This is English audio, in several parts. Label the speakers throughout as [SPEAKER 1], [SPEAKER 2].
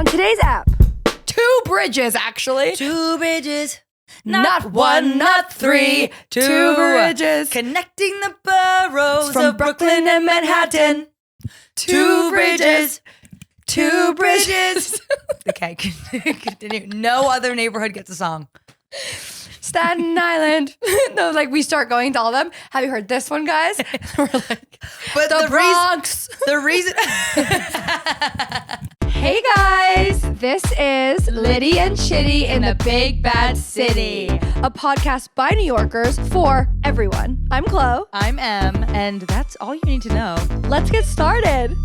[SPEAKER 1] On today's app, 2 bridges actually.
[SPEAKER 2] 2 bridges.
[SPEAKER 1] Not one, not 3, 2 bridges.
[SPEAKER 2] Connecting the boroughs
[SPEAKER 1] From
[SPEAKER 2] of Brooklyn and Manhattan. 2 bridges. 2 bridges. Okay, continue. No other neighborhood gets a song.
[SPEAKER 1] Staten Island. No, like we start going to all of them. Have you heard this one, guys? We're like,
[SPEAKER 2] But
[SPEAKER 1] the Bronx.
[SPEAKER 2] The reason.
[SPEAKER 1] Hey guys, this is Litty and Shitty in the Big Bad City, a podcast by New Yorkers for everyone. I'm Chlo.
[SPEAKER 2] I'm Em, and that's all you need to know.
[SPEAKER 1] Let's get started.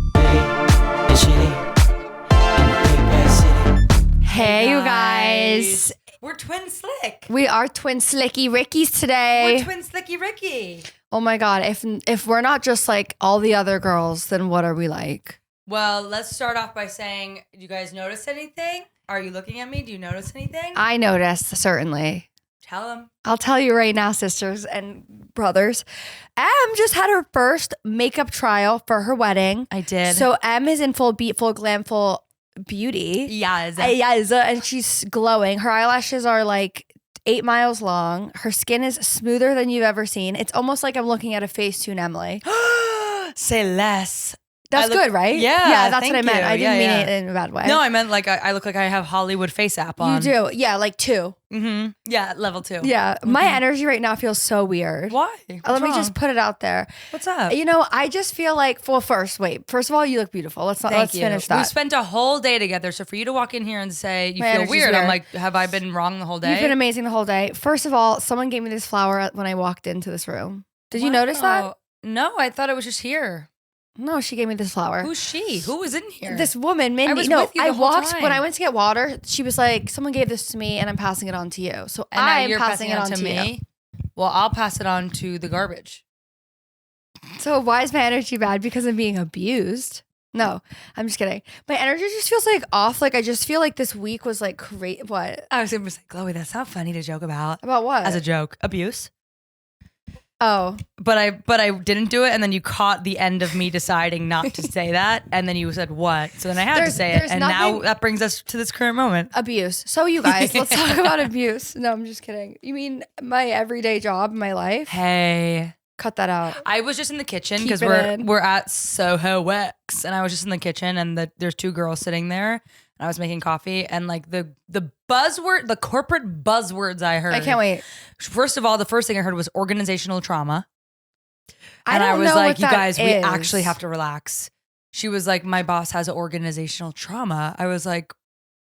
[SPEAKER 1] Hey, you guys.
[SPEAKER 2] We're twin slick.
[SPEAKER 1] We are twin slicky Rickies today.
[SPEAKER 2] We're twin slicky Ricky.
[SPEAKER 1] Oh my God, if we're not just like all the other girls, then what are we like?
[SPEAKER 2] Well, let's start off by saying, do you guys notice anything? Are you looking at me? Do you notice anything?
[SPEAKER 1] I noticed, certainly.
[SPEAKER 2] Tell them.
[SPEAKER 1] I'll tell you right now, sisters and brothers. Em just had her first makeup trial for her wedding.
[SPEAKER 2] I did.
[SPEAKER 1] So Em is in full beatful, glamful beauty.
[SPEAKER 2] Yes.
[SPEAKER 1] Yes, and she's glowing. Her eyelashes are like 8 miles long. Her skin is smoother than you've ever seen. It's almost like I'm looking at a Facetune Emily.
[SPEAKER 2] Say less.
[SPEAKER 1] That's good, right?
[SPEAKER 2] Yeah,
[SPEAKER 1] that's what I meant.
[SPEAKER 2] you.
[SPEAKER 1] I didn't mean
[SPEAKER 2] Yeah.
[SPEAKER 1] it in a bad way.
[SPEAKER 2] No, I meant like I look like I have Hollywood face app on.
[SPEAKER 1] You do. Yeah, like 2.
[SPEAKER 2] Mm-hmm. Yeah, level 2.
[SPEAKER 1] Yeah. My energy right now feels so weird.
[SPEAKER 2] Why?
[SPEAKER 1] Let me just put it out there.
[SPEAKER 2] What's up?
[SPEAKER 1] You know, I just feel like, well, first of all, you look beautiful. Let's finish that.
[SPEAKER 2] We spent a whole day together, so for you to walk in here and say you
[SPEAKER 1] My
[SPEAKER 2] feel
[SPEAKER 1] energy's
[SPEAKER 2] weird, I'm
[SPEAKER 1] weird.
[SPEAKER 2] like, have I been wrong the whole day?
[SPEAKER 1] You've been amazing the whole day. First of all, someone gave me this flower when I walked into this room. Did you notice that?
[SPEAKER 2] No, I thought it was just here.
[SPEAKER 1] No, she gave me this flower.
[SPEAKER 2] Who's she? Who was in here?
[SPEAKER 1] This woman, Mindy.
[SPEAKER 2] I was with you the whole
[SPEAKER 1] walked
[SPEAKER 2] time.
[SPEAKER 1] when I went to get water. She was like, "Someone gave this to me, and I'm passing it on to you." So
[SPEAKER 2] And now
[SPEAKER 1] I'm
[SPEAKER 2] you're
[SPEAKER 1] passing it on to
[SPEAKER 2] me.
[SPEAKER 1] you.
[SPEAKER 2] Well, I'll pass it on to the garbage.
[SPEAKER 1] So why is my energy bad? Because I'm being abused? No, I'm just kidding. My energy just feels like off. Like I just feel like this week was like crazy. What?
[SPEAKER 2] I was going to say, Chloe, that's not funny to joke about.
[SPEAKER 1] About what?
[SPEAKER 2] As a joke. Abuse.
[SPEAKER 1] Oh.
[SPEAKER 2] But I didn't do it, and then you caught the end of me deciding not to say that, and then you said what? So then I had to say it, and now that brings us to this current moment.
[SPEAKER 1] Abuse. So you guys, let's talk about abuse. No, I'm just kidding. You mean my everyday job, my life?
[SPEAKER 2] Hey.
[SPEAKER 1] Cut that out.
[SPEAKER 2] I was just in the kitchen
[SPEAKER 1] Keep
[SPEAKER 2] because
[SPEAKER 1] it in.
[SPEAKER 2] we're at Soho X, and I was just in the kitchen, and there's 2 girls sitting there, and I was making coffee, and like the corporate buzzwords I heard.
[SPEAKER 1] I can't wait.
[SPEAKER 2] First of all, the first thing I heard was organizational trauma. And
[SPEAKER 1] I
[SPEAKER 2] was
[SPEAKER 1] know
[SPEAKER 2] like,
[SPEAKER 1] what
[SPEAKER 2] you
[SPEAKER 1] that
[SPEAKER 2] guys, we
[SPEAKER 1] is.
[SPEAKER 2] actually have to relax. She was like, my boss has organizational trauma. I was like,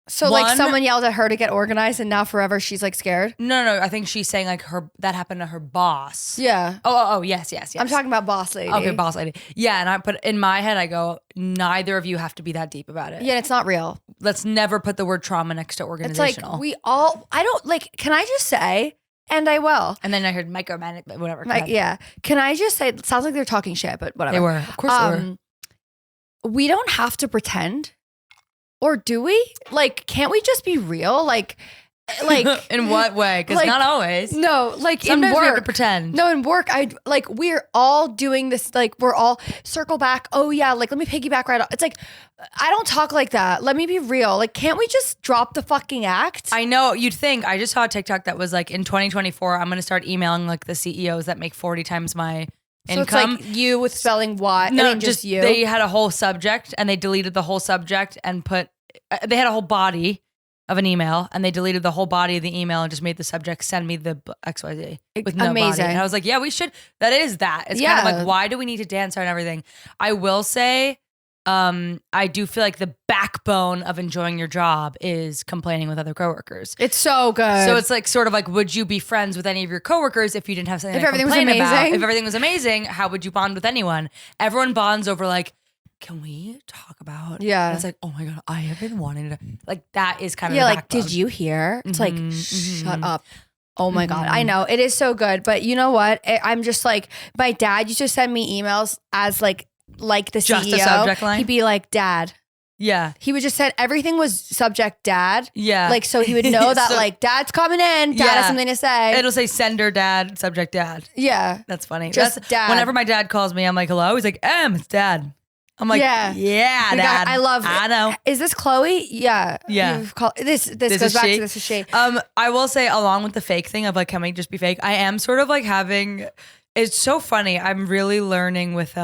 [SPEAKER 1] So like someone yelled at her to get organized, and now forever she's like scared.
[SPEAKER 2] no. I think she's saying like that happened to her boss.
[SPEAKER 1] Yeah.
[SPEAKER 2] Oh, yes.
[SPEAKER 1] I'm talking about boss lady.
[SPEAKER 2] Okay, boss lady. Yeah, and I put in my head, I go, neither of you have to be that deep about it.
[SPEAKER 1] Yeah, it's not real.
[SPEAKER 2] Let's never put the word trauma next to
[SPEAKER 1] It's
[SPEAKER 2] organizational.
[SPEAKER 1] like I don't like. Can I just say? And I will.
[SPEAKER 2] And then I heard micromanagement, whatever.
[SPEAKER 1] Like, yeah. Can I just say? It sounds like they're talking shit, but whatever.
[SPEAKER 2] They were, of course, they were.
[SPEAKER 1] We don't have to pretend, or do we? Like, can't we just be real? Like
[SPEAKER 2] In what way? Because
[SPEAKER 1] like,
[SPEAKER 2] not always.
[SPEAKER 1] No, like
[SPEAKER 2] Sometimes
[SPEAKER 1] in work.
[SPEAKER 2] we have to pretend.
[SPEAKER 1] No, in work, we're all doing this. Like, we're all circle back. Oh yeah, like let me piggyback right off. It's like I don't talk like that. Let me be real. Like, can't we just drop the fucking act?
[SPEAKER 2] I know you'd think. I just saw a TikTok that was like, in 2024, I'm going to start emailing like the CEOs that make 40 times my
[SPEAKER 1] so
[SPEAKER 2] income.
[SPEAKER 1] it's like you with spelling Y.
[SPEAKER 2] No,
[SPEAKER 1] I mean, just you.
[SPEAKER 2] They had a whole subject and they deleted the whole subject and they had a whole body of an email and they deleted the whole body of the email and just made the subject send me the XYZ with no
[SPEAKER 1] Amazing.
[SPEAKER 2] body. And I was like, yeah, we should. That is that. It's kind of like, why do we need to dance around everything? I will say, I do feel like the backbone of enjoying your job is complaining with other coworkers.
[SPEAKER 1] It's so good.
[SPEAKER 2] So it's like sort of like, would you be friends with any of your coworkers if you didn't have something to
[SPEAKER 1] everything was
[SPEAKER 2] complain about?
[SPEAKER 1] amazing?
[SPEAKER 2] If everything was amazing, how would you bond with anyone? Everyone bonds over like, can we talk about?
[SPEAKER 1] Yeah.
[SPEAKER 2] And it's like, oh my God, I have been wanting to, like, that is kind of
[SPEAKER 1] yeah,
[SPEAKER 2] the
[SPEAKER 1] like,
[SPEAKER 2] backbone.
[SPEAKER 1] did you hear? It's like, shut up. Oh my God.
[SPEAKER 2] Mm-hmm.
[SPEAKER 1] I know. It is so good. But you know what? I'm just like, my dad used to send me emails as like the
[SPEAKER 2] Just
[SPEAKER 1] CEO.
[SPEAKER 2] a subject line?
[SPEAKER 1] He'd be like, Dad.
[SPEAKER 2] Yeah.
[SPEAKER 1] He would just said everything was subject dad.
[SPEAKER 2] Yeah.
[SPEAKER 1] Like, so he would know that
[SPEAKER 2] So-
[SPEAKER 1] like dad's coming in. Dad has something to say.
[SPEAKER 2] It'll say sender dad, subject dad.
[SPEAKER 1] Yeah.
[SPEAKER 2] That's funny.
[SPEAKER 1] Just
[SPEAKER 2] That's
[SPEAKER 1] dad.
[SPEAKER 2] Whenever my dad calls me, I'm like, hello. He's like, it's dad. I'm like, yeah, Dad. I know.
[SPEAKER 1] Is this Chloe? Yeah.
[SPEAKER 2] Yeah.
[SPEAKER 1] This goes back to this is she.
[SPEAKER 2] I will say, along with the fake thing of like, can we just be fake? I am sort of like having, it's so funny. I'm really learning with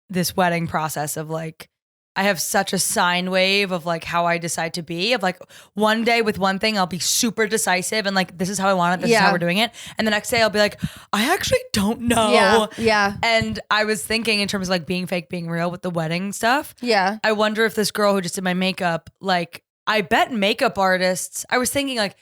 [SPEAKER 2] this wedding process of like, I have such a sine wave of like how I decide to be, of like one day with one thing, I'll be super decisive and like, this is how I want it. This is how we're doing it. And the next day I'll be like, I actually don't know.
[SPEAKER 1] Yeah.
[SPEAKER 2] And I was thinking in terms of like being fake, being real with the wedding stuff.
[SPEAKER 1] Yeah.
[SPEAKER 2] I wonder if this girl who just did my makeup, like I bet makeup artists, I was thinking like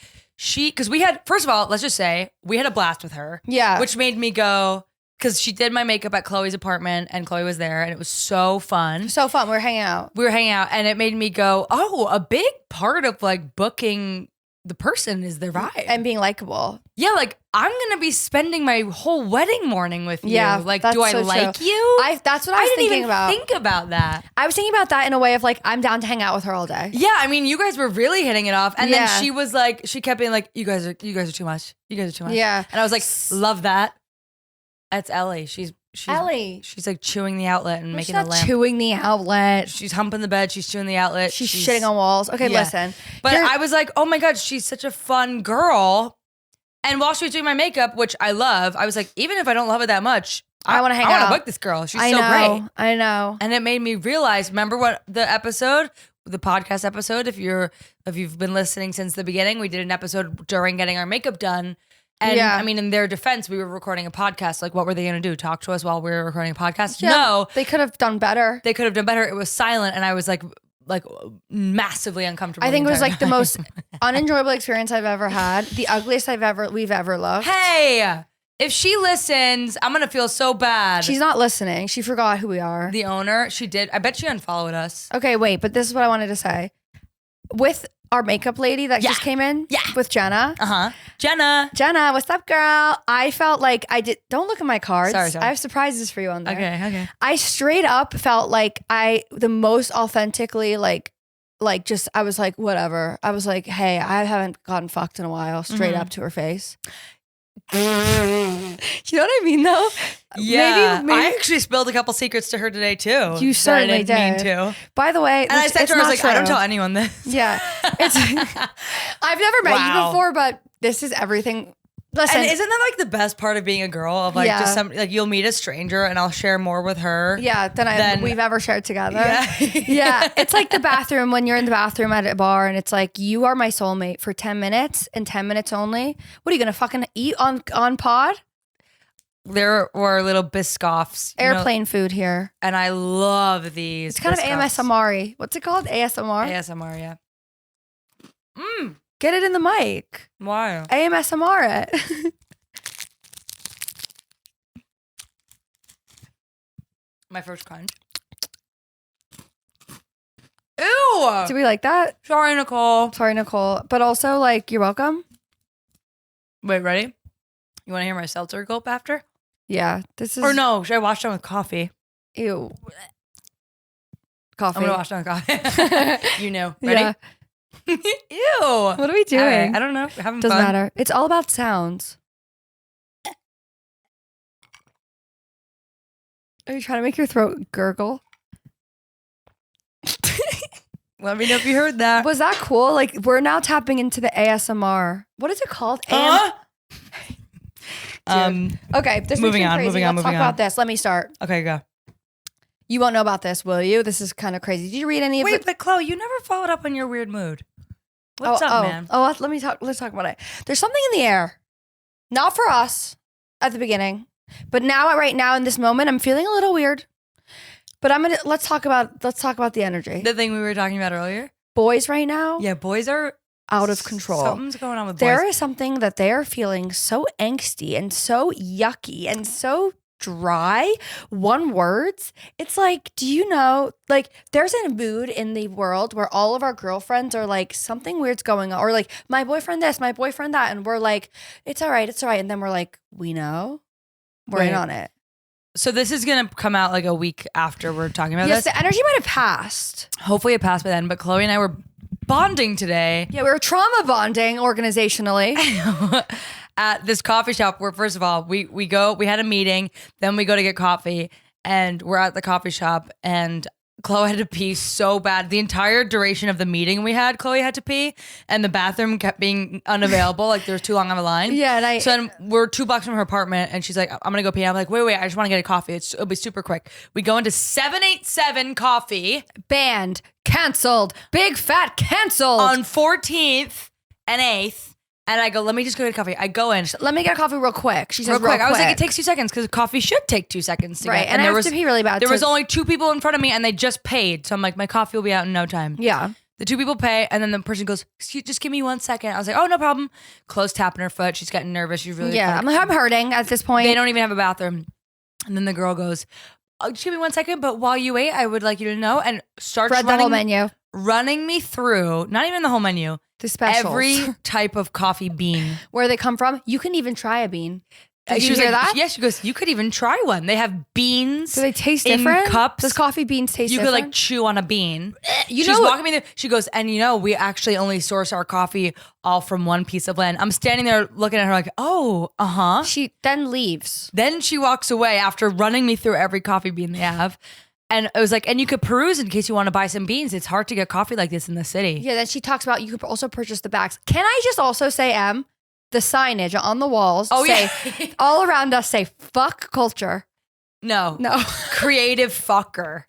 [SPEAKER 2] cause we had, first of all, let's just say we had a blast with her.
[SPEAKER 1] Yeah.
[SPEAKER 2] Which made me go, because she did my makeup at Chloe's apartment and Chloe was there and it was so fun.
[SPEAKER 1] So fun. We were hanging out
[SPEAKER 2] and it made me go, oh, a big part of like booking the person is their vibe.
[SPEAKER 1] and being likable.
[SPEAKER 2] Yeah, like I'm going to be spending my whole wedding morning with you.
[SPEAKER 1] Yeah,
[SPEAKER 2] like,
[SPEAKER 1] that's
[SPEAKER 2] do I
[SPEAKER 1] so
[SPEAKER 2] like
[SPEAKER 1] true.
[SPEAKER 2] you?
[SPEAKER 1] That's what I was thinking about.
[SPEAKER 2] Think about that.
[SPEAKER 1] I was thinking about that in a way of like, I'm down to hang out with her all day.
[SPEAKER 2] Yeah, I mean, you guys were really hitting it off. And then she was like, she kept being like, you guys are too much. You guys are too much.
[SPEAKER 1] Yeah.
[SPEAKER 2] And I was like, love that. That's Ellie. She's
[SPEAKER 1] Ellie.
[SPEAKER 2] She's like chewing the outlet and making
[SPEAKER 1] a
[SPEAKER 2] lamp.
[SPEAKER 1] Chewing the outlet.
[SPEAKER 2] She's humping the bed. She's chewing the outlet.
[SPEAKER 1] She's shitting on walls. Okay, listen.
[SPEAKER 2] But I was like, oh my God, she's such a fun girl. And while she was doing my makeup, which I love, I was like, even if I don't love it that much,
[SPEAKER 1] I want to hang out.
[SPEAKER 2] I want to book this girl. She's so great.
[SPEAKER 1] I know.
[SPEAKER 2] And it made me realize, remember what the podcast episode, if you've been listening since the beginning, we did an episode during getting our makeup done. And I mean, in their defense, we were recording a podcast. Like, what were they going to do? Talk to us while we were recording a podcast?
[SPEAKER 1] Yeah,
[SPEAKER 2] no.
[SPEAKER 1] They could have done better.
[SPEAKER 2] They could have done better. It was silent. And I was like massively uncomfortable.
[SPEAKER 1] I think it was like the most unenjoyable experience I've ever had. The ugliest we've ever loved.
[SPEAKER 2] Hey, if she listens, I'm going to feel so bad.
[SPEAKER 1] She's not listening. She forgot who we are.
[SPEAKER 2] The owner, she did. I bet she unfollowed us.
[SPEAKER 1] Okay, wait, but this is what I wanted to say. With our makeup lady that just came in with Jenna. Jenna, what's up, girl? I felt like don't look at my cards.
[SPEAKER 2] Sorry.
[SPEAKER 1] I have surprises for you on there.
[SPEAKER 2] Okay.
[SPEAKER 1] I straight up felt like the most authentically I was like, whatever. I was like, hey, I haven't gotten fucked in a while, straight up to her face. You know what I mean, though?
[SPEAKER 2] Yeah,
[SPEAKER 1] maybe
[SPEAKER 2] I actually spilled a couple secrets to her today too.
[SPEAKER 1] You certainly did.
[SPEAKER 2] Mean to.
[SPEAKER 1] By the way,
[SPEAKER 2] and I said to her, I was like, I don't tell anyone this.
[SPEAKER 1] Yeah, I've never met you before, but this is everything. Listen,
[SPEAKER 2] and isn't that like the best part of being a girl? Of like just some like you'll meet a stranger and I'll share more with her.
[SPEAKER 1] Yeah, than we've ever shared together.
[SPEAKER 2] Yeah.
[SPEAKER 1] Yeah, it's like the bathroom when you're in the bathroom at a bar and it's like you are my soulmate for 10 minutes and 10 minutes only. What are you gonna fucking eat on pod?
[SPEAKER 2] There were little Biscoffs.
[SPEAKER 1] Airplane food here.
[SPEAKER 2] And I love these.
[SPEAKER 1] It's kind
[SPEAKER 2] Biscoffs.
[SPEAKER 1] of ASMR-y. What's it called? ASMR?
[SPEAKER 2] ASMR, yeah.
[SPEAKER 1] Get it in the mic.
[SPEAKER 2] Why?
[SPEAKER 1] ASMR it.
[SPEAKER 2] My first crunch. Ew!
[SPEAKER 1] Do we like that?
[SPEAKER 2] Sorry, Nicole.
[SPEAKER 1] But also, like, you're welcome.
[SPEAKER 2] Wait, ready? You want to hear my seltzer gulp after?
[SPEAKER 1] Yeah, this is.
[SPEAKER 2] Or no, should I wash down with coffee?
[SPEAKER 1] Ew. Coffee.
[SPEAKER 2] I'm gonna wash down with coffee. You know. Ready?
[SPEAKER 1] Yeah.
[SPEAKER 2] Ew.
[SPEAKER 1] What are we doing?
[SPEAKER 2] Right, I don't know. Having
[SPEAKER 1] Doesn't
[SPEAKER 2] fun.
[SPEAKER 1] matter. It's all about sounds. Are you trying to make your throat gurgle?
[SPEAKER 2] Let me know if you heard that.
[SPEAKER 1] Was that cool? Like, we're now tapping into the ASMR. What is it called? Okay, this
[SPEAKER 2] moving on.
[SPEAKER 1] crazy. Let's talk about this. Let me start.
[SPEAKER 2] Okay, go.
[SPEAKER 1] You won't know about this, will you? This is kind of crazy. Did you read any of it?
[SPEAKER 2] Wait, but Chloe, you never followed up on your weird mood. What's up, man?
[SPEAKER 1] Let's talk about it. There's something in the air. Not for us at the beginning, but right now in this moment, I'm feeling a little weird. But let's talk about the energy.
[SPEAKER 2] The thing we were talking about earlier?
[SPEAKER 1] Boys right now?
[SPEAKER 2] Yeah, boys are
[SPEAKER 1] out of control.
[SPEAKER 2] Something's going on with boys.
[SPEAKER 1] There is something that they are feeling so angsty and so yucky and so dry. One words. It's like, do you know, like there's a mood in the world where all of our girlfriends are like, something weird's going on, or like my boyfriend this, my boyfriend that, and we're like, it's all right. And then we're like, we know, we're in on it.
[SPEAKER 2] So this is going to come out like a week after we're talking about this.
[SPEAKER 1] Yes, the energy might have passed.
[SPEAKER 2] Hopefully it passed by then, but Chloe and I were bonding today.
[SPEAKER 1] Yeah, we were trauma bonding organizationally.
[SPEAKER 2] At this coffee shop where, first of all, we had a meeting, then we go to get coffee, and we're at the coffee shop, and Chloe had to pee so bad. The entire duration of the meeting we had, Chloe had to pee, and the bathroom kept being unavailable. Like there was too long of a line.
[SPEAKER 1] Yeah,
[SPEAKER 2] so then we're 2 blocks from her apartment, and she's like, "I'm gonna go pee." I'm like, "Wait, I just want to get a coffee. It'll be super quick." We go into 787 Coffee,
[SPEAKER 1] banned, canceled, big fat canceled
[SPEAKER 2] on 14th and 8th. And I go, let me just go get a coffee. I go in.
[SPEAKER 1] Let me get a coffee real quick. She says
[SPEAKER 2] real quick.
[SPEAKER 1] I
[SPEAKER 2] was like, it takes 2 seconds because coffee should take 2 seconds to
[SPEAKER 1] right.
[SPEAKER 2] get.
[SPEAKER 1] And I have to pee really bad.
[SPEAKER 2] There was only 2 people in front of me and they just paid. So I'm like, my coffee will be out in no time.
[SPEAKER 1] Yeah.
[SPEAKER 2] The 2 people pay and then the person goes, "Excuse, just give me 1 second." I was like, "Oh, no problem." Chloe's tapping her foot. She's getting nervous. She's really
[SPEAKER 1] I'm hurting at this point.
[SPEAKER 2] They don't even have a bathroom. And then the girl goes, "Oh, just give me 1 second. But while you wait, I would like you to know," and starts
[SPEAKER 1] read the whole menu.
[SPEAKER 2] Running me through, not even the whole menu,
[SPEAKER 1] the specials.
[SPEAKER 2] Every type of coffee bean.
[SPEAKER 1] Where they come from. You can even try a bean. Did
[SPEAKER 2] she
[SPEAKER 1] you hear that?
[SPEAKER 2] Yeah, she goes, "You could even try one. They have beans.
[SPEAKER 1] Do they taste different?
[SPEAKER 2] Cups.
[SPEAKER 1] Does coffee beans taste different?
[SPEAKER 2] You could like chew on a bean."
[SPEAKER 1] She's
[SPEAKER 2] walking me there. She goes, "And we actually only source our coffee all from one piece of land." I'm standing there looking at her like, "Oh, uh-huh."
[SPEAKER 1] She then leaves.
[SPEAKER 2] Then she walks away after running me through every coffee bean they have. And it was like, and you could peruse in case you want to buy some beans. It's hard to get coffee like this in the city.
[SPEAKER 1] Yeah, then she talks about you could also purchase the bags. Can I just also say, the signage on the walls say, all around us say, "Fuck culture."
[SPEAKER 2] No.
[SPEAKER 1] No.
[SPEAKER 2] Creative fucker.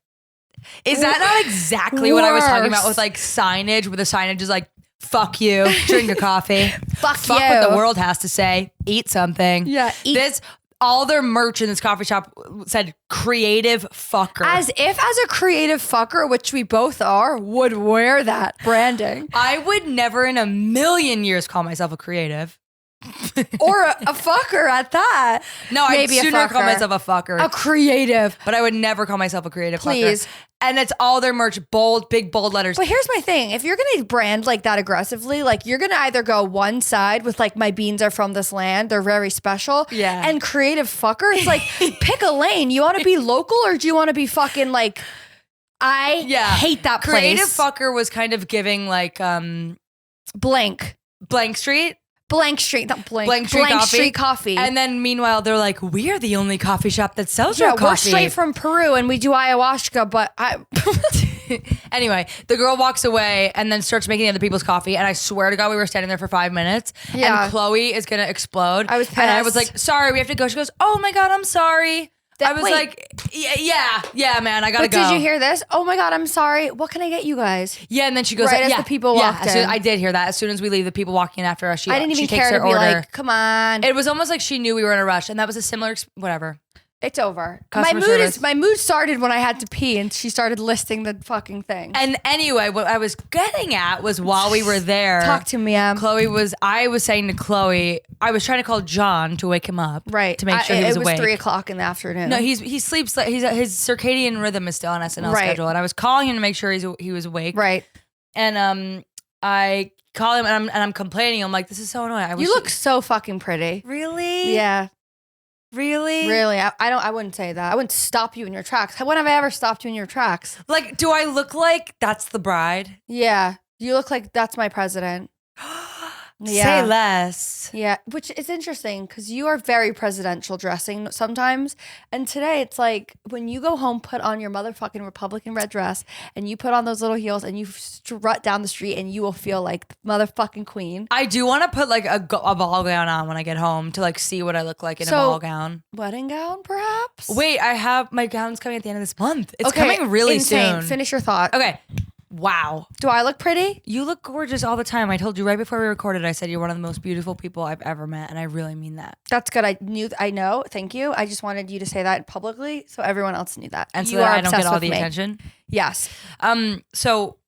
[SPEAKER 2] Is that not exactly what I was talking about with like signage, where the signage is like, "Fuck you, drink a coffee."
[SPEAKER 1] Fuck you.
[SPEAKER 2] What the world has to say. Eat something.
[SPEAKER 1] Yeah.
[SPEAKER 2] All their merch in this coffee shop said "creative fucker."
[SPEAKER 1] As if as a creative fucker, which we both are, would wear that branding.
[SPEAKER 2] I would never in a million years call myself a creative.
[SPEAKER 1] Or a fucker at that.
[SPEAKER 2] No, I'd sooner call myself a fucker.
[SPEAKER 1] A creative.
[SPEAKER 2] But I would never call myself a creative
[SPEAKER 1] Please.
[SPEAKER 2] fucker. And it's all their merch, big bold letters.
[SPEAKER 1] But here's my thing. If you're going to brand like that aggressively, like you're going to either go one side with like, "My beans are from this land. They're very special."
[SPEAKER 2] Yeah.
[SPEAKER 1] And creative fucker. It's like, pick a lane. You want to be local or do you want to be fucking like, I hate that place.
[SPEAKER 2] Creative fucker was kind of giving like
[SPEAKER 1] blank
[SPEAKER 2] Street.
[SPEAKER 1] Blank Street, not blank.
[SPEAKER 2] Blank Street
[SPEAKER 1] coffee.
[SPEAKER 2] And then meanwhile, they're like, "We're the only coffee shop that sells your coffee.
[SPEAKER 1] We're straight from Peru and we do ayahuasca," but
[SPEAKER 2] Anyway, the girl walks away and then starts making the other people's coffee. And I swear to God, we were standing there for 5 minutes.
[SPEAKER 1] Yeah.
[SPEAKER 2] And Chloe is going to explode.
[SPEAKER 1] I was pissed.
[SPEAKER 2] And I was like, "Sorry, we have to go." She goes, "Oh my God, I'm sorry." I was like, yeah, man, I gotta go.
[SPEAKER 1] But did you hear this? "Oh my God, I'm sorry. What can I get you guys?"
[SPEAKER 2] Yeah, and then she goes,
[SPEAKER 1] right as the people walked in.
[SPEAKER 2] I did hear that. As soon as we leave, the people walking in after us,
[SPEAKER 1] I didn't even care to be
[SPEAKER 2] order.
[SPEAKER 1] like, "Come on."
[SPEAKER 2] It was almost like she knew we were in a rush, and that was a similar, whatever.
[SPEAKER 1] It's over.
[SPEAKER 2] Customer service.
[SPEAKER 1] My mood started when I had to pee and she started listing the fucking thing.
[SPEAKER 2] And anyway, what I was getting at was while we were there.
[SPEAKER 1] Talk to me,
[SPEAKER 2] I was saying to Chloe, I was trying to call John to wake him up.
[SPEAKER 1] Right.
[SPEAKER 2] To make sure he was awake.
[SPEAKER 1] It was 3:00 in the afternoon.
[SPEAKER 2] No, he sleeps, his circadian rhythm is still on SNL schedule. And I was calling him to make sure he was awake.
[SPEAKER 1] Right.
[SPEAKER 2] And I call him and I'm complaining. I'm like, "This is so annoying."
[SPEAKER 1] You look so fucking pretty.
[SPEAKER 2] Really?
[SPEAKER 1] Yeah.
[SPEAKER 2] Really?
[SPEAKER 1] Really? I wouldn't say that. I wouldn't stop you in your tracks. When have I ever stopped you in your tracks?
[SPEAKER 2] Like, do I look like that's the bride?
[SPEAKER 1] Yeah. You look like that's my president.
[SPEAKER 2] Say less.
[SPEAKER 1] Yeah, which is interesting because you are very presidential dressing sometimes. And today it's like when you go home, put on your motherfucking Republican red dress and you put on those little heels and you strut down the street and you will feel like the motherfucking queen.
[SPEAKER 2] I do want to put like a ball gown on when I get home to like see what I look like in a ball gown.
[SPEAKER 1] Wedding gown, perhaps?
[SPEAKER 2] Wait, I have my gown's coming at the end of this month. It's coming really soon.
[SPEAKER 1] Finish your thought.
[SPEAKER 2] Okay. Wow.
[SPEAKER 1] Do I look pretty?
[SPEAKER 2] You look gorgeous all the time. I told you right before we recorded, I said you're one of the most beautiful people I've ever met. And I really mean that.
[SPEAKER 1] That's good. I know. Thank you. I just wanted you to say that publicly so everyone else knew that.
[SPEAKER 2] And so that I don't get all the attention?
[SPEAKER 1] Yes.
[SPEAKER 2] So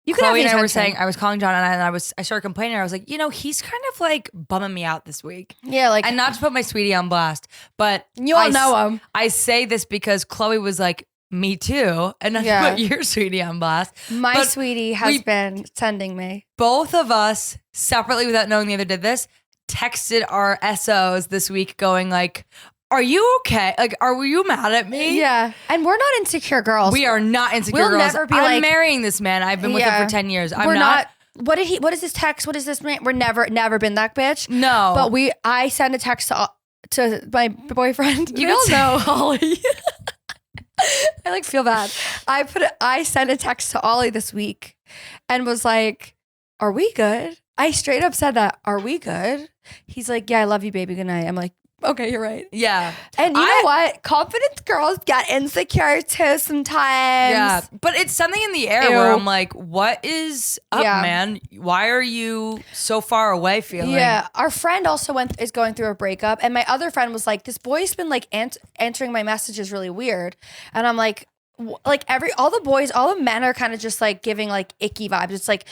[SPEAKER 1] you
[SPEAKER 2] Chloe and I were saying, I was calling John and I started complaining. I was like, he's kind of like bumming me out this week.
[SPEAKER 1] Yeah. Like,
[SPEAKER 2] and not to put my sweetie on blast, but
[SPEAKER 1] you all know him.
[SPEAKER 2] I say this because Chloe was like, "Me too," and not to put your sweetie on blast.
[SPEAKER 1] My sweetie has been sending me.
[SPEAKER 2] Both of us separately, without knowing the other did this, texted our SOs this week going like, "Are you okay? Like, are you mad at me?"
[SPEAKER 1] Yeah. And we're not insecure girls.
[SPEAKER 2] We are not insecure
[SPEAKER 1] we'll
[SPEAKER 2] girls.
[SPEAKER 1] Never be
[SPEAKER 2] I'm marrying this man. I've been with him for 10 years.
[SPEAKER 1] We're not. What is this text? What is this? We're never been that bitch.
[SPEAKER 2] No.
[SPEAKER 1] But I send a text to my boyfriend. You all know Holly. I like feel bad. I sent a text to Ollie this week and was like, "Are we good?" I straight up said that. "Are we good?" He's like, "Yeah, I love you, baby. Good night." I'm like, "Okay, you're right."
[SPEAKER 2] Yeah.
[SPEAKER 1] And you know what? Confident girls get insecure too sometimes.
[SPEAKER 2] Yeah. But it's something in the air where I'm like, what is up, man? Why are you so far away feeling?
[SPEAKER 1] Yeah. Our friend also is going through a breakup. And my other friend was like, this boy's been like answering my messages really weird. And I'm like, all the men are kind of just like giving like icky vibes. It's like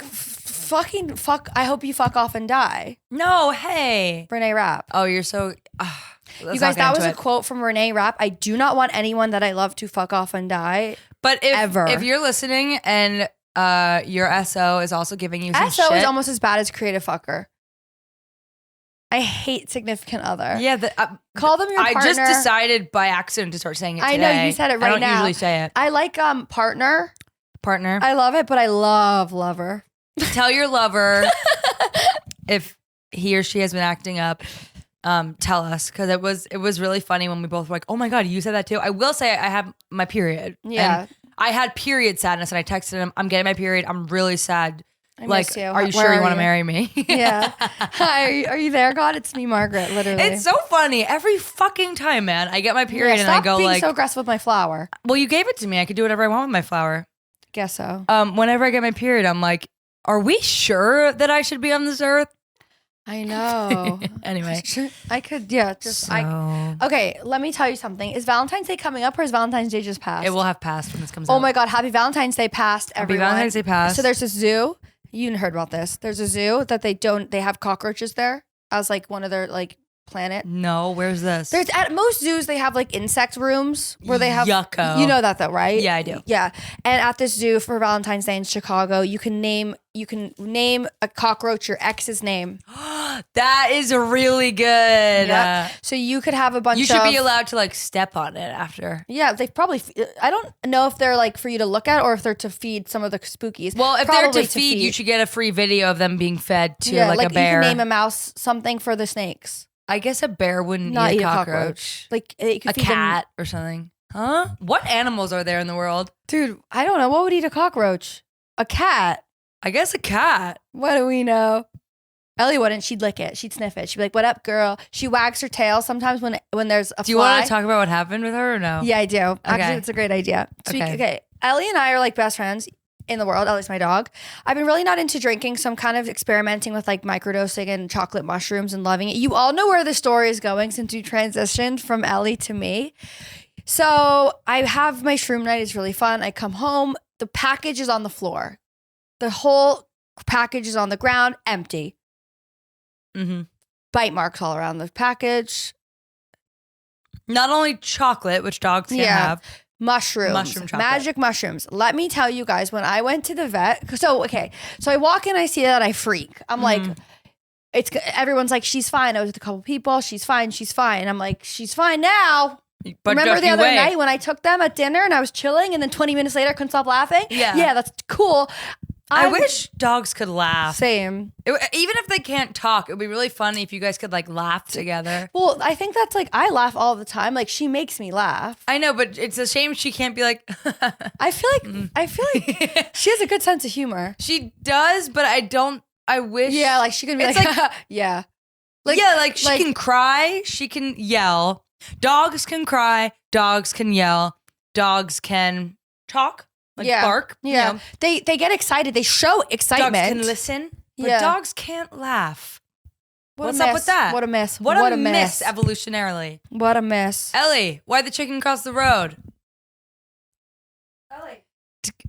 [SPEAKER 1] fuck. I hope you fuck off and die.
[SPEAKER 2] No, hey,
[SPEAKER 1] Renee Rapp.
[SPEAKER 2] Oh, you're so.
[SPEAKER 1] You guys, that was a quote from Renee Rapp. I do not want anyone that I love to fuck off and die.
[SPEAKER 2] But if you're listening and your SO is also giving you some
[SPEAKER 1] SO
[SPEAKER 2] shit,
[SPEAKER 1] is almost as bad as creative fucker. I hate significant other.
[SPEAKER 2] Yeah,
[SPEAKER 1] call them your partner.
[SPEAKER 2] I just decided by accident to start saying it today.
[SPEAKER 1] I know you said it right now.
[SPEAKER 2] I don't usually say it.
[SPEAKER 1] I like partner.
[SPEAKER 2] Partner.
[SPEAKER 1] I love it, but I love lover.
[SPEAKER 2] Tell your lover if he or she has been acting up. Tell us, because it was really funny when we both were like, "Oh my god, you said that too." I will say I have my period.
[SPEAKER 1] Yeah,
[SPEAKER 2] and I had period sadness, and I texted him, "I'm getting my period. I'm really sad.
[SPEAKER 1] I
[SPEAKER 2] like,
[SPEAKER 1] miss you.
[SPEAKER 2] Are you sure you want to marry me?"
[SPEAKER 1] Yeah. Hi, are you there, God? It's me, Margaret. Literally,
[SPEAKER 2] it's so funny every fucking time, man. I get my period and I go
[SPEAKER 1] being
[SPEAKER 2] like,
[SPEAKER 1] so aggressive with my flower.
[SPEAKER 2] Well, you gave it to me. I could do whatever I want with my flower.
[SPEAKER 1] Guess so.
[SPEAKER 2] Whenever I get my period, I'm like, "Are we sure that I should be on this earth?"
[SPEAKER 1] I know.
[SPEAKER 2] Anyway,
[SPEAKER 1] I could, okay, let me tell you something. Is Valentine's Day coming up or is Valentine's Day just passed?
[SPEAKER 2] It will have passed when this comes out.
[SPEAKER 1] Oh my God, happy Valentine's Day passed, everyone.
[SPEAKER 2] Happy Valentine's Day passed.
[SPEAKER 1] So there's a zoo. You heard about this. There's a zoo that they have cockroaches there as like one of their like planet.
[SPEAKER 2] No, where's this?
[SPEAKER 1] There's at most zoos they have like insect rooms where they have
[SPEAKER 2] Yucko.
[SPEAKER 1] You know that though, right?
[SPEAKER 2] Yeah, I do.
[SPEAKER 1] Yeah. And at this zoo for Valentine's Day in Chicago, you can name a cockroach your ex's name.
[SPEAKER 2] That is really good.
[SPEAKER 1] Yep. So you could have a bunch of...
[SPEAKER 2] You should be allowed to like step on it after.
[SPEAKER 1] Yeah, they probably... I don't know if they're like for you to look at or if they're to feed some of the spookies.
[SPEAKER 2] Well, if
[SPEAKER 1] probably
[SPEAKER 2] they're to feed, you should get a free video of them being fed to like a bear.
[SPEAKER 1] You can name a mouse something for the snakes.
[SPEAKER 2] I guess a bear wouldn't
[SPEAKER 1] Not
[SPEAKER 2] eat a cockroach.
[SPEAKER 1] Like it could
[SPEAKER 2] a
[SPEAKER 1] feed
[SPEAKER 2] cat or something. Huh? What animals are there in the world?
[SPEAKER 1] Dude, I don't know. What would eat a cockroach? A cat.
[SPEAKER 2] I guess a cat.
[SPEAKER 1] What do we know? Ellie wouldn't. She'd lick it. She'd sniff it. She'd be like, "What up, girl?" She wags her tail sometimes when there's a fly.
[SPEAKER 2] Do you want to talk about what happened with her or no?
[SPEAKER 1] Yeah, I do. Actually, it's a great idea. Okay. Ellie and I are like best friends in the world, at least my dog. I've been really not into drinking, so I'm kind of experimenting with like microdosing and chocolate mushrooms and loving it. You all know where the story is going since you transitioned from Ellie to me. So I have my shroom night. It's really fun. I come home. The package is on the floor. The whole package is on the ground, empty.
[SPEAKER 2] Mm-hmm.
[SPEAKER 1] Bite marks all around the package.
[SPEAKER 2] Not only chocolate, which dogs can't have.
[SPEAKER 1] Mushrooms, magic mushrooms. Let me tell you guys, when I went to the vet, so I walk in, I see that, I freak. I'm like, everyone's like, she's fine. I was with a couple people. She's fine. I'm like, she's fine now. But remember the other night when I took them at dinner and I was chilling and then 20 minutes later I couldn't stop laughing? Yeah, that's cool.
[SPEAKER 2] I wish dogs could laugh.
[SPEAKER 1] Same.
[SPEAKER 2] Even if they can't talk, it would be really funny if you guys could like laugh together.
[SPEAKER 1] Well, I think that's like, I laugh all the time. Like she makes me laugh.
[SPEAKER 2] I know, but it's a shame she can't be like.
[SPEAKER 1] I feel like she has a good sense of humor.
[SPEAKER 2] She does, but I wish.
[SPEAKER 1] Yeah, like she could be like yeah.
[SPEAKER 2] Like she can cry, she can yell. Dogs can cry, dogs can yell, dogs can talk. Like bark.
[SPEAKER 1] Yeah.
[SPEAKER 2] You know.
[SPEAKER 1] They get excited. They show excitement.
[SPEAKER 2] Dogs can listen, but dogs can't laugh. What's up with that?
[SPEAKER 1] What a miss.
[SPEAKER 2] What a miss evolutionarily.
[SPEAKER 1] What a miss.
[SPEAKER 2] Ellie, why'd the chicken cross the road?
[SPEAKER 1] Ellie.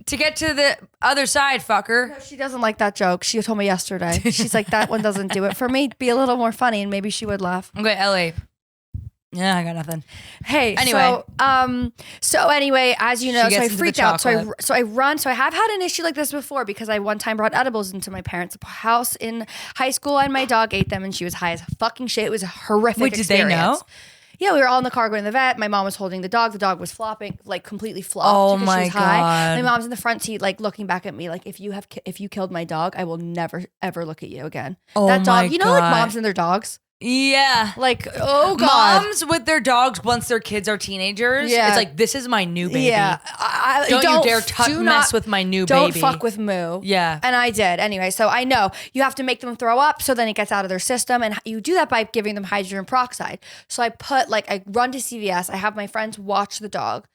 [SPEAKER 2] To get to the other side, fucker.
[SPEAKER 1] No, she doesn't like that joke. She told me yesterday. She's like, that one doesn't do it for me. Be a little more funny and maybe she would laugh.
[SPEAKER 2] Okay, Ellie. Yeah, I got nothing.
[SPEAKER 1] Hey, anyway. So anyway, as you know, so I freaked out. So I run. So I have had an issue like this before because I one time brought edibles into my parents' house in high school and my dog ate them and she was high as fucking shit. It was a horrific experience.
[SPEAKER 2] Did they know?
[SPEAKER 1] Yeah, we were all in the car going to the vet. My mom was holding the dog. The dog was flopping, like completely flopped.
[SPEAKER 2] Oh
[SPEAKER 1] because
[SPEAKER 2] my
[SPEAKER 1] she was high.
[SPEAKER 2] God.
[SPEAKER 1] My mom's in the front seat, like looking back at me, like if you killed my dog, I will never ever look at you again.
[SPEAKER 2] Oh
[SPEAKER 1] that dog,
[SPEAKER 2] my
[SPEAKER 1] you know, like moms and their dogs.
[SPEAKER 2] Yeah.
[SPEAKER 1] Like, oh God.
[SPEAKER 2] Moms with their dogs once their kids are teenagers.
[SPEAKER 1] Yeah.
[SPEAKER 2] It's like, this is my new baby.
[SPEAKER 1] Yeah.
[SPEAKER 2] Don't you dare mess with my new baby.
[SPEAKER 1] Don't fuck with Moo.
[SPEAKER 2] Yeah.
[SPEAKER 1] And I did. Anyway, so I know you have to make them throw up so then it gets out of their system. And you do that by giving them hydrogen peroxide. So I run to CVS. I have my friends watch the dog.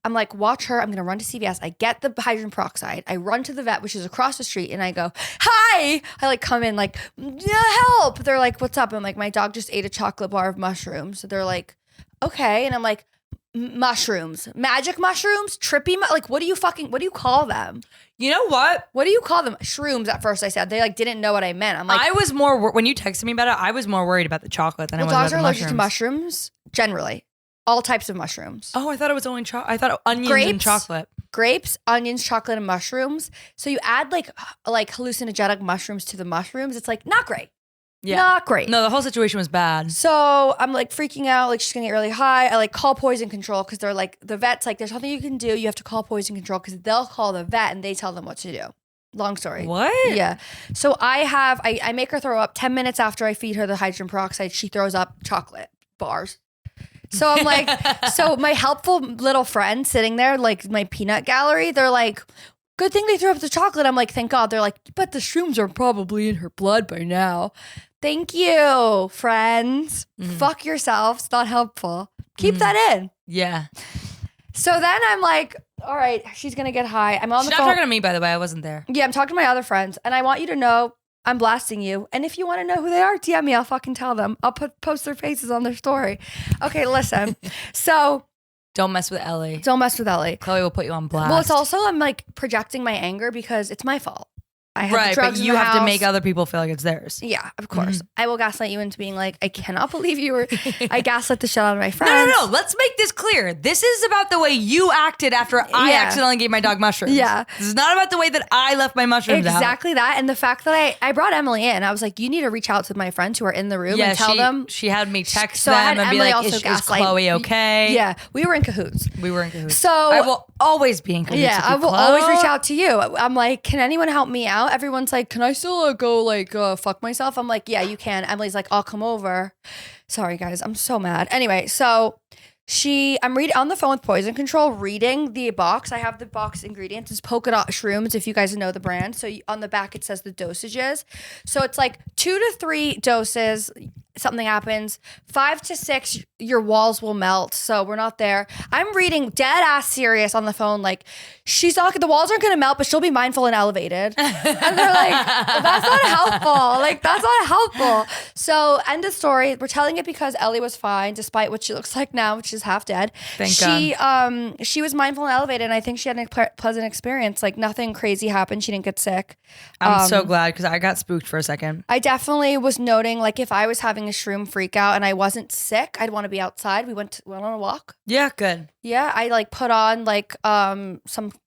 [SPEAKER 1] I'm like, watch her. I'm going to run to CVS. I get the hydrogen peroxide. I run to the vet, which is across the street. And I go, hi. I like come in like, yeah, help. They're like, what's up? I'm like, my dog just ate a chocolate bar of mushrooms. So they're like, okay. And I'm like, mushrooms, magic mushrooms, trippy. Like, what do you call them?
[SPEAKER 2] You know what?
[SPEAKER 1] What do you call them? Shrooms at first I said. They like didn't know what I meant. I'm like,
[SPEAKER 2] I was more, when you texted me about it, I was more worried about the chocolate than I was about
[SPEAKER 1] dogs
[SPEAKER 2] the
[SPEAKER 1] are allergic
[SPEAKER 2] mushrooms.
[SPEAKER 1] to mushrooms generally. All types of mushrooms.
[SPEAKER 2] Oh, I thought it was only I thought onions and chocolate.
[SPEAKER 1] Grapes, onions, chocolate, and mushrooms. So you add like hallucinogenic mushrooms to the mushrooms. It's like not great. Yeah. Not great.
[SPEAKER 2] No, the whole situation was bad.
[SPEAKER 1] So I'm like freaking out, like she's gonna get really high. I like call poison control because they're like, the vet's like, there's nothing you can do. You have to call poison control because they'll call the vet and they tell them what to do. Long story.
[SPEAKER 2] What?
[SPEAKER 1] Yeah. So I make her throw up 10 minutes after I feed her the hydrogen peroxide. She throws up chocolate bars. So I'm like, so my helpful little friend sitting there, like my peanut gallery, they're like, good thing they threw up the chocolate. I'm like, thank God. They're like, but the shrooms are probably in her blood by now. Thank you, friends. Fuck yourselves. Not helpful. Keep that in.
[SPEAKER 2] Yeah.
[SPEAKER 1] So then I'm like, all right, she's going to get high. I'm on the phone.
[SPEAKER 2] She's not talking to me, by the way. I wasn't there.
[SPEAKER 1] Yeah, I'm talking to my other friends. And I want you to know I'm blasting you. And if you want to know who they are, DM me. I'll fucking tell them. I'll post their faces on their story. Okay, listen. So
[SPEAKER 2] don't mess with Ellie.
[SPEAKER 1] Don't mess with Ellie.
[SPEAKER 2] Chloe will put you on blast.
[SPEAKER 1] Well, it's also I'm like projecting my anger because it's my fault. I have
[SPEAKER 2] right,
[SPEAKER 1] drugs
[SPEAKER 2] but you
[SPEAKER 1] in the
[SPEAKER 2] have
[SPEAKER 1] house.
[SPEAKER 2] to make other people feel like it's theirs.
[SPEAKER 1] Yeah, of course. I will gaslight you into being like, I cannot believe you were. I gaslit the shit out of my friends.
[SPEAKER 2] No. Let's make this clear. This is about the way you acted after I accidentally gave my dog mushrooms.
[SPEAKER 1] Yeah.
[SPEAKER 2] This is not about the way that I left my mushrooms out.
[SPEAKER 1] Exactly that. And the fact that I brought Emily in. I was like, you need to reach out to my friends who are in the room and tell them.
[SPEAKER 2] She had me text
[SPEAKER 1] So
[SPEAKER 2] them and
[SPEAKER 1] Emily
[SPEAKER 2] be like,
[SPEAKER 1] also
[SPEAKER 2] is
[SPEAKER 1] gaslight-
[SPEAKER 2] Chloe okay?
[SPEAKER 1] Yeah, we were in cahoots.
[SPEAKER 2] So I will always be in cahoots.
[SPEAKER 1] Yeah,
[SPEAKER 2] with you,
[SPEAKER 1] I will
[SPEAKER 2] Chloe.
[SPEAKER 1] always reach out to you. I'm like, can anyone help me out? Everyone's like, can I still go fuck myself? I'm like, yeah, you can. Emily's like, I'll come over. Sorry guys, I'm so mad. Anyway, so I'm reading on the phone with Poison Control, reading the box. I have the box ingredients. It's polka dot shrooms, if you guys know the brand. So on the back, it says the dosages. So it's like 2 to 3 doses. Something happens. 5 to 6, your walls will melt. So we're not there. I'm reading dead ass serious on the phone. Like, she's not, the walls aren't going to melt, but she'll be mindful and elevated. And they're like, that's not helpful. Like, that's not helpful. So end of story. We're telling it because Ellie was fine, despite what she looks like now, which is half dead.
[SPEAKER 2] Thank God.
[SPEAKER 1] She was mindful and elevated. And I think she had a pleasant experience. Like, nothing crazy happened. She didn't get sick.
[SPEAKER 2] I'm so glad because I got spooked for a second.
[SPEAKER 1] I definitely was noting, like, if I was having a shroom freak out and I wasn't sick, I'd want to be outside. We went on a walk.
[SPEAKER 2] Yeah, good.
[SPEAKER 1] Yeah, I like put on like some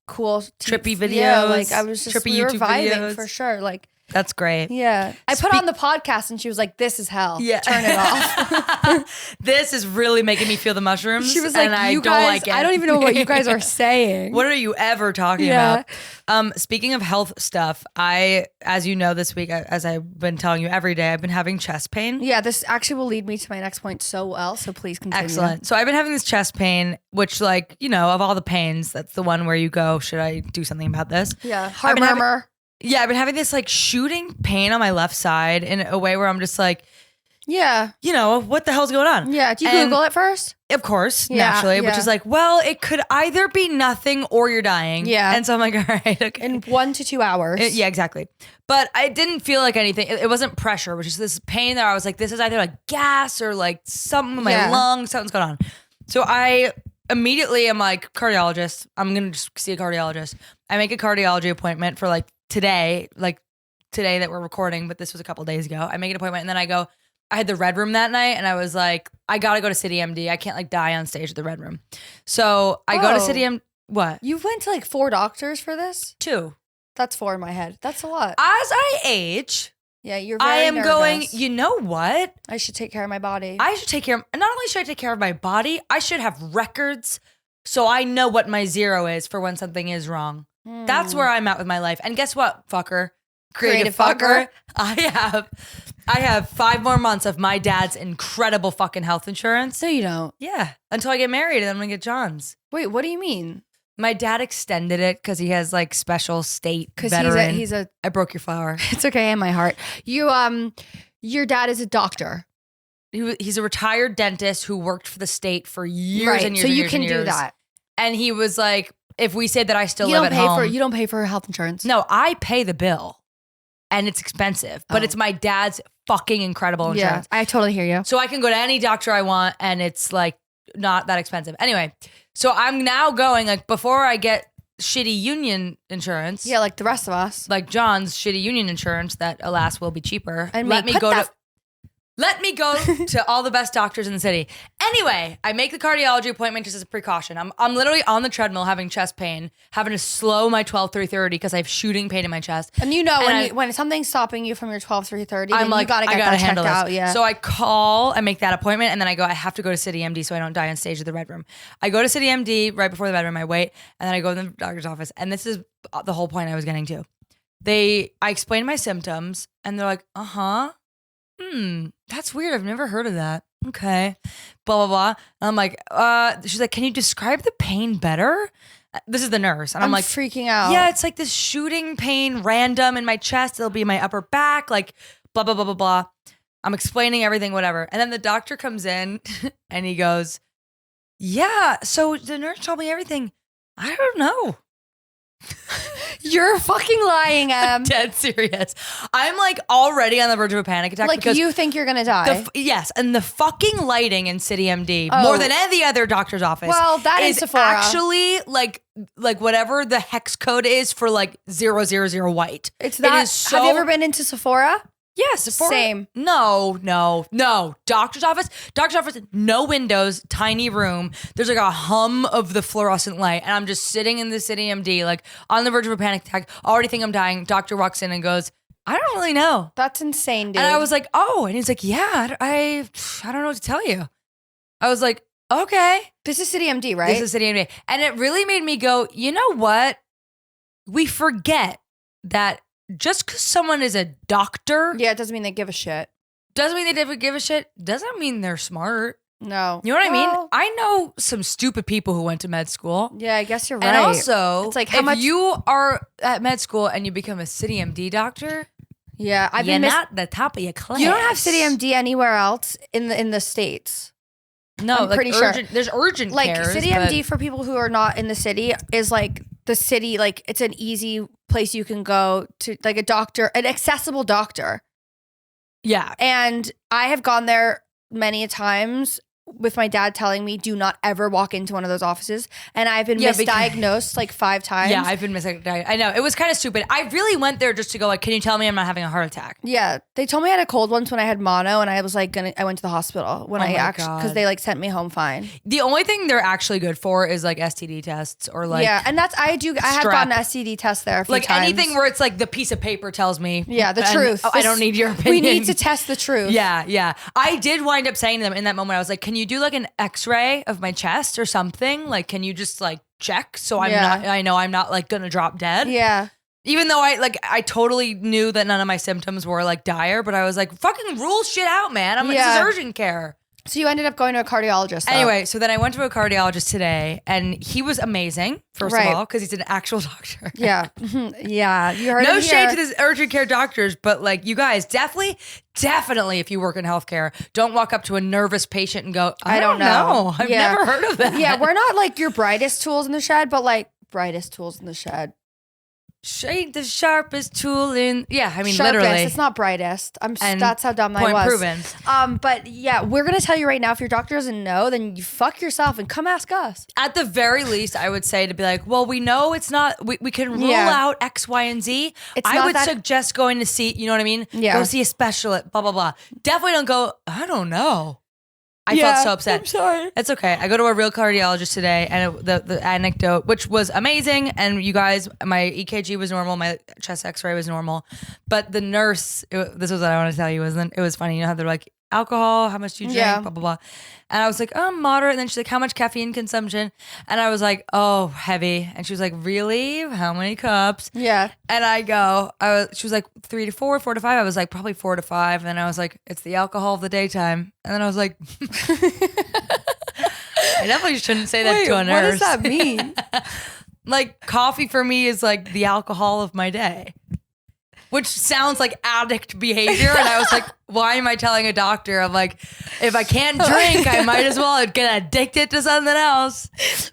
[SPEAKER 1] cool
[SPEAKER 2] trippy videos.
[SPEAKER 1] Yeah, like I was just
[SPEAKER 2] trippy
[SPEAKER 1] we were
[SPEAKER 2] YouTube
[SPEAKER 1] vibing
[SPEAKER 2] videos
[SPEAKER 1] for sure. Like
[SPEAKER 2] that's great.
[SPEAKER 1] Yeah, I put on the podcast and she was like, "This is hell.
[SPEAKER 2] Yeah,
[SPEAKER 1] turn it off."
[SPEAKER 2] This is really making me feel the mushrooms.
[SPEAKER 1] She was like,
[SPEAKER 2] and
[SPEAKER 1] "You
[SPEAKER 2] I don't
[SPEAKER 1] guys,
[SPEAKER 2] like it.
[SPEAKER 1] I don't even know what you guys are saying.
[SPEAKER 2] What are you ever talking about?" Speaking of health stuff, as you know, this week, as I've been telling you every day, I've been having chest pain.
[SPEAKER 1] Yeah, this actually will lead me to my next point so well. So please continue.
[SPEAKER 2] Excellent. So I've been having this chest pain, which, like, you know, of all the pains, that's the one where you go, should I do something about this?
[SPEAKER 1] Yeah, heart murmur.
[SPEAKER 2] I've been having this like shooting pain on my left side in a way where I'm just like,
[SPEAKER 1] yeah,
[SPEAKER 2] you know, what the hell's going on?
[SPEAKER 1] Yeah, do you Google it first?
[SPEAKER 2] Of course, naturally, which is like, well, it could either be nothing or you're dying.
[SPEAKER 1] Yeah.
[SPEAKER 2] And so I'm like, all right, okay.
[SPEAKER 1] In 1 to 2 hours.
[SPEAKER 2] Yeah, exactly. But I didn't feel like anything. It wasn't pressure, which is this pain that I was like, this is either like gas or like something in my lungs, something's going on. So I immediately am like, cardiologist, I'm going to just see a cardiologist. I make a cardiology appointment for like today that we're recording, but this was a couple days ago. I make an appointment and then I go, I had the Red Room that night and I was like, I got to go to City MD. I can't like die on stage at the Red Room. So I go to City MD. What?
[SPEAKER 1] You went to like 4 doctors for this?
[SPEAKER 2] 2.
[SPEAKER 1] That's 4 in my head. That's a lot.
[SPEAKER 2] As I age,
[SPEAKER 1] yeah, you're very
[SPEAKER 2] I am
[SPEAKER 1] nervous.
[SPEAKER 2] going, you know what?
[SPEAKER 1] I should take care of my body.
[SPEAKER 2] I should take care of, not only should I take care of my body, I should have records so I know what my zero is for when something is wrong. That's where I'm at with my life. And guess what, fucker? Creative fucker. I have I have 5 more months of my dad's incredible fucking health insurance.
[SPEAKER 1] No, you don't.
[SPEAKER 2] Yeah, until I get married and then I'm gonna get John's.
[SPEAKER 1] Wait, what do you mean?
[SPEAKER 2] My dad extended it because he has like special state veteran.
[SPEAKER 1] Because he's a.
[SPEAKER 2] I broke your flower.
[SPEAKER 1] It's okay in my heart. Your dad is a doctor.
[SPEAKER 2] He's a retired dentist who worked for the state for years and years.
[SPEAKER 1] So
[SPEAKER 2] and
[SPEAKER 1] you
[SPEAKER 2] years
[SPEAKER 1] can
[SPEAKER 2] and
[SPEAKER 1] do
[SPEAKER 2] years.
[SPEAKER 1] that.
[SPEAKER 2] And he was like, if we say that I still live at home,
[SPEAKER 1] you don't pay for health insurance.
[SPEAKER 2] No, I pay the bill, and it's expensive. But it's my dad's fucking incredible insurance.
[SPEAKER 1] Yeah, I totally hear you.
[SPEAKER 2] So I can go to any doctor I want, and it's like not that expensive. Anyway, so I'm now going like before I get shitty union insurance.
[SPEAKER 1] Yeah, like the rest of us.
[SPEAKER 2] Like John's shitty union insurance that alas will be cheaper.
[SPEAKER 1] And
[SPEAKER 2] let me go to all the best doctors in the city. Anyway, I make the cardiology appointment just as a precaution. I'm literally on the treadmill having chest pain, having to slow my 12-3-30 because I have shooting pain in my chest.
[SPEAKER 1] And you know when something's stopping you from your 12-3-30,
[SPEAKER 2] I'm like,
[SPEAKER 1] you gotta get that checked out. Yeah.
[SPEAKER 2] So I call and make that appointment, and then I have to go to City MD so I don't die on stage at the Red Room. I go to City MD right before the Red Room. I wait, and then I go to the doctor's office, and this is the whole point I was getting to. I explain my symptoms, and they're like, that's weird. I've never heard of that. Okay. Blah, blah, blah. And I'm like, she's like, can you describe the pain better? This is the nurse. And I'm like
[SPEAKER 1] freaking out.
[SPEAKER 2] Yeah, it's like this shooting pain random in my chest. It'll be in my upper back, like blah, blah, blah, blah, blah. I'm explaining everything, whatever. And then the doctor comes in and he goes, yeah, so the nurse told me everything. I don't know.
[SPEAKER 1] You're fucking lying,
[SPEAKER 2] I'm dead serious. I'm like already on the verge of a panic attack.
[SPEAKER 1] Like
[SPEAKER 2] because
[SPEAKER 1] you think you're gonna die.
[SPEAKER 2] Yes, and the fucking lighting in City MD more than any other doctor's office.
[SPEAKER 1] Well, that is Sephora.
[SPEAKER 2] Actually like whatever the hex code is for like 000 white.
[SPEAKER 1] It's that. It is so, have you ever been into Sephora?
[SPEAKER 2] Yes, Sephora.
[SPEAKER 1] Same.
[SPEAKER 2] No. Doctor's office, no windows, tiny room. There's like a hum of the fluorescent light. And I'm just sitting in the City MD, like on the verge of a panic attack, already think I'm dying. Doctor walks in and goes, I don't really know.
[SPEAKER 1] That's insane, dude.
[SPEAKER 2] And I was like, oh, and he's like, yeah, I don't know what to tell you. I was like, okay.
[SPEAKER 1] This is City MD, right?
[SPEAKER 2] This is City MD. And it really made me go, you know what? We forget that just because someone is a doctor.
[SPEAKER 1] Yeah, it doesn't mean they give a shit.
[SPEAKER 2] Doesn't mean they give a shit. Doesn't mean they're smart.
[SPEAKER 1] No.
[SPEAKER 2] You know what I mean? I know some stupid people who went to med school.
[SPEAKER 1] Yeah, I guess you're right.
[SPEAKER 2] And also,
[SPEAKER 1] it's like
[SPEAKER 2] if you are at med school and you become a City MD doctor,
[SPEAKER 1] yeah,
[SPEAKER 2] you're not the top of your class.
[SPEAKER 1] You don't have City MD anywhere else in the States.
[SPEAKER 2] No,
[SPEAKER 1] I'm pretty sure.
[SPEAKER 2] There's urgent cares,
[SPEAKER 1] City MD for people who are not in the city is like the city, like it's an easy place you can go to, like a doctor, an accessible doctor.
[SPEAKER 2] Yeah.
[SPEAKER 1] And I have gone there many a times with my dad telling me, do not ever walk into one of those offices. And I've been misdiagnosed like 5 times.
[SPEAKER 2] Yeah, I've been misdiagnosed. I know. It was kind of stupid. I really went there just to go like, can you tell me I'm not having a heart attack?
[SPEAKER 1] Yeah. They told me I had a cold once when I had mono, and I was like, I went to the hospital when because they like sent me home fine.
[SPEAKER 2] The only thing they're actually good for is like STD tests or like.
[SPEAKER 1] Yeah. And I have gotten an STD test there a few times.
[SPEAKER 2] Like anything where it's like the piece of paper tells me.
[SPEAKER 1] Yeah, the truth.
[SPEAKER 2] I don't need your opinion.
[SPEAKER 1] We need to test the truth.
[SPEAKER 2] Yeah. I did wind up saying to them in that moment, I was like, can you do like an X-ray of my chest or something? Like, can you just like check so I know I'm not like gonna drop dead?
[SPEAKER 1] Yeah.
[SPEAKER 2] Even though I totally knew that none of my symptoms were like dire, but I was like, fucking rule shit out, man. This is urgent care.
[SPEAKER 1] So you ended up going to a cardiologist though.
[SPEAKER 2] Anyway, so then I went to a cardiologist today, and he was amazing, first of all, because he's an actual doctor.
[SPEAKER 1] Yeah. Yeah. You heard
[SPEAKER 2] no shade to this urgent care doctors, but like you guys, definitely if you work in healthcare, don't walk up to a nervous patient and go, I don't know. I've never heard of that.
[SPEAKER 1] Yeah, we're not like your brightest tools in the shed, but like brightest tools in the shed.
[SPEAKER 2] Shade the sharpest tool in. Yeah, I mean,
[SPEAKER 1] sharpest,
[SPEAKER 2] literally.
[SPEAKER 1] It's not brightest. That's how dumb I was.
[SPEAKER 2] Point proven.
[SPEAKER 1] But yeah, we're going to tell you right now, if your doctor doesn't know, then you fuck yourself and come ask us.
[SPEAKER 2] At the very least, I would say to be like, well, we know it's not, we can rule out X, Y, and Z. I would suggest going to see, you know what I mean?
[SPEAKER 1] Yeah.
[SPEAKER 2] Go see a specialist, blah, blah, blah. Definitely don't go, I don't know. I felt so upset.
[SPEAKER 1] I'm sorry.
[SPEAKER 2] It's okay. I go to a real cardiologist today, and the anecdote, which was amazing, and you guys, my EKG was normal, my chest X-ray was normal, but the nurse, this was what I want to tell you, it was funny. You know how they're like, alcohol? How much do you drink?
[SPEAKER 1] Yeah.
[SPEAKER 2] Blah, blah, blah. And I was like, oh, moderate. And then she's like, how much caffeine consumption? And I was like, oh, heavy. And she was like, really? How many cups?
[SPEAKER 1] Yeah.
[SPEAKER 2] And she was like 3 to 4, 4 to 5. I was like, probably 4 to 5. And then I was like, it's the alcohol of the daytime. And then I was like, I definitely shouldn't say that to a nurse.
[SPEAKER 1] What does that mean?
[SPEAKER 2] Like, coffee for me is like the alcohol of my day, which sounds like addict behavior. And I was like, why am I telling a doctor? I'm like, if I can't drink, I might as well get addicted to something else.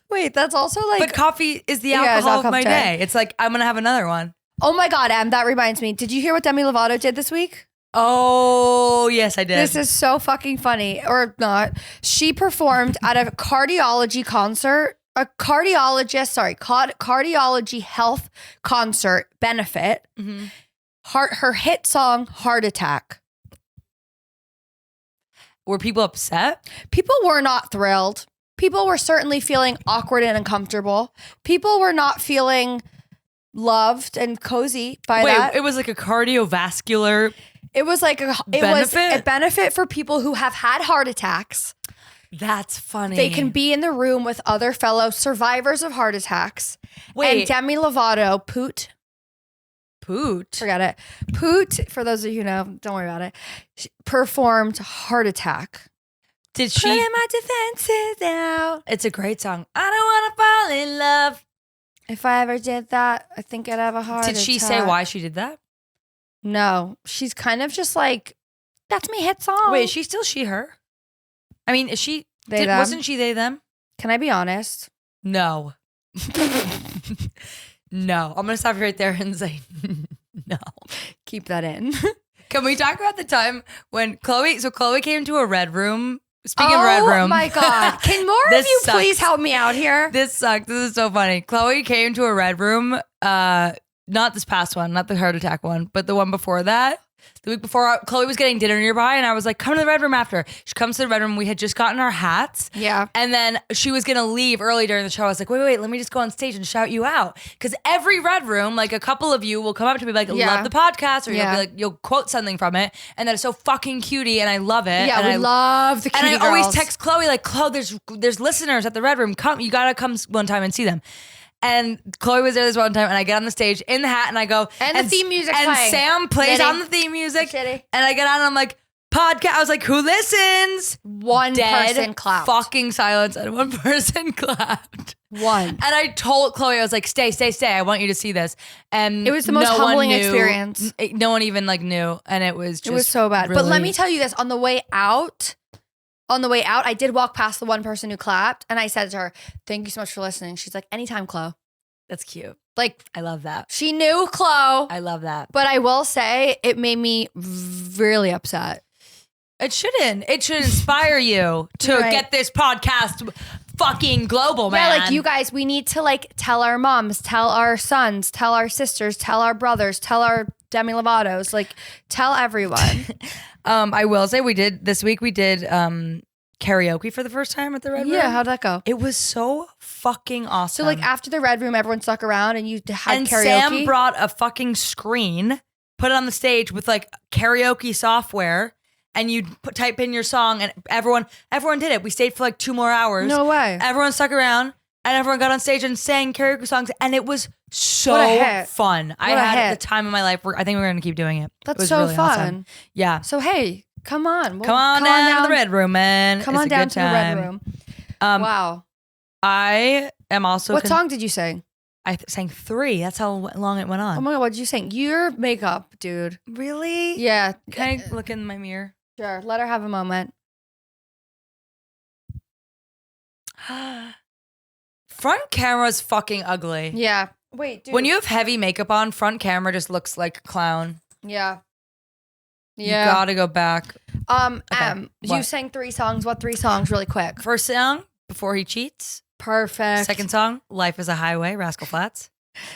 [SPEAKER 1] Wait, that's also like.
[SPEAKER 2] But coffee is the alcohol of my day. It's like, I'm going to have another one.
[SPEAKER 1] Oh my God, Em, that reminds me. Did you hear what Demi Lovato did this week?
[SPEAKER 2] Oh, yes, I did.
[SPEAKER 1] This is so fucking funny. Or not. She performed at a cardiology concert, cardiology health concert benefit.
[SPEAKER 2] Mm-hmm.
[SPEAKER 1] Her hit song, Heart Attack.
[SPEAKER 2] Were people upset?
[SPEAKER 1] People were not thrilled. People were certainly feeling awkward and uncomfortable. People were not feeling loved and cozy by that.
[SPEAKER 2] Wait, it was like a cardiovascular.
[SPEAKER 1] It was like a benefit for people who have had heart attacks.
[SPEAKER 2] That's funny.
[SPEAKER 1] They can be in the room with other fellow survivors of heart attacks.
[SPEAKER 2] Wait.
[SPEAKER 1] And Demi Lovato, Poot. Forget it. Poot, for those of you who know, don't worry about it. She performed Heart Attack.
[SPEAKER 2] Did she?
[SPEAKER 1] Putting my defenses out.
[SPEAKER 2] It's a great song. I don't want to fall in love.
[SPEAKER 1] If I ever did that, I think I'd have a heart attack.
[SPEAKER 2] Did she say why she did that?
[SPEAKER 1] No. She's kind of just like, that's my hit song.
[SPEAKER 2] Wait, is she still she, her? I mean, is she?
[SPEAKER 1] They, them.
[SPEAKER 2] Wasn't she they, them?
[SPEAKER 1] Can I be honest?
[SPEAKER 2] No. No. I'm going to stop you right there and say no.
[SPEAKER 1] Keep that in.
[SPEAKER 2] Can we talk about the time when Chloe came to a red room? Speaking of red room.
[SPEAKER 1] Oh my God. Can more of you please help me out here?
[SPEAKER 2] This sucks. This is so funny. Chloe came to a red room, not this past one, not the heart attack one, but the one before that. The week before, Chloe was getting dinner nearby, and I was like, come to the red room after. She comes to the red room. We had just gotten our hats.
[SPEAKER 1] Yeah.
[SPEAKER 2] And then she was going to leave early during the show. I was like, wait, let me just go on stage and shout you out. Because every red room, like a couple of you will come up to me like, love the podcast, or you'll be like, you'll quote something from it. And that is so fucking cutie, and I love it.
[SPEAKER 1] Yeah,
[SPEAKER 2] and
[SPEAKER 1] we love the cutie
[SPEAKER 2] And I
[SPEAKER 1] girls.
[SPEAKER 2] always text Chloe, like, Chloe, there's listeners at the red room. Come, you got to come one time and see them. And Chloe was there this one time, and I get on the stage in the hat, and I go,
[SPEAKER 1] and the theme music
[SPEAKER 2] and
[SPEAKER 1] playing.
[SPEAKER 2] Sam plays on the theme music, and I get on, and I'm like, podcast. I was like, who listens?
[SPEAKER 1] One person clapped.
[SPEAKER 2] Fucking silence, and one person clapped.
[SPEAKER 1] One.
[SPEAKER 2] And I told Chloe, I was like, stay. I want you to see this. And
[SPEAKER 1] it was the most humbling experience.
[SPEAKER 2] No one even like knew, and it was just.
[SPEAKER 1] It was so bad.
[SPEAKER 2] Really,
[SPEAKER 1] but let me tell you this: on the way out, I did walk past the one person who clapped, and I said to her, "Thank you so much for listening." She's like, "Anytime, Chlo."
[SPEAKER 2] That's cute.
[SPEAKER 1] Like,
[SPEAKER 2] I love that.
[SPEAKER 1] She knew Chlo.
[SPEAKER 2] I love that.
[SPEAKER 1] But I will say, it made me really upset.
[SPEAKER 2] It shouldn't. It should inspire you to get this podcast fucking global, man.
[SPEAKER 1] Yeah, like you guys, we need to like tell our moms, tell our sons, tell our sisters, tell our brothers, tell our Demi Lovatos, like tell everyone.
[SPEAKER 2] I will say we did karaoke for the first time at the Red Room.
[SPEAKER 1] Yeah, how'd that go?
[SPEAKER 2] It was so fucking awesome.
[SPEAKER 1] So like after the Red Room, everyone stuck around and you had
[SPEAKER 2] and
[SPEAKER 1] karaoke?
[SPEAKER 2] Sam brought a fucking screen, put it on the stage with like karaoke software, and you type in your song, and everyone did it. We stayed for like 2 more hours.
[SPEAKER 1] No way.
[SPEAKER 2] Everyone stuck around, and everyone got on stage and sang karaoke songs, and it was so fun. I had the time of my life. I think we're going to keep doing it.
[SPEAKER 1] That's so really fun. Awesome.
[SPEAKER 2] Yeah.
[SPEAKER 1] So hey, come on.
[SPEAKER 2] Come on down to the Red Room, man.
[SPEAKER 1] Come on down to the Red Room. Wow.
[SPEAKER 2] I am also...
[SPEAKER 1] What song did you sing?
[SPEAKER 2] I sang 3. That's how long it went on.
[SPEAKER 1] Oh my God, what did you sing? Your makeup, dude.
[SPEAKER 2] Really?
[SPEAKER 1] Yeah.
[SPEAKER 2] Can I look in my mirror?
[SPEAKER 1] Sure. Let her have a moment.
[SPEAKER 2] Front camera's fucking ugly.
[SPEAKER 1] Yeah. Wait, dude.
[SPEAKER 2] When you have heavy makeup on, front camera just looks like a clown.
[SPEAKER 1] Yeah.
[SPEAKER 2] Yeah. You gotta go back.
[SPEAKER 1] You sang 3 songs. What 3 songs really quick?
[SPEAKER 2] First song, Before He Cheats.
[SPEAKER 1] Perfect.
[SPEAKER 2] Second song, Life is a Highway, Rascal Flatts.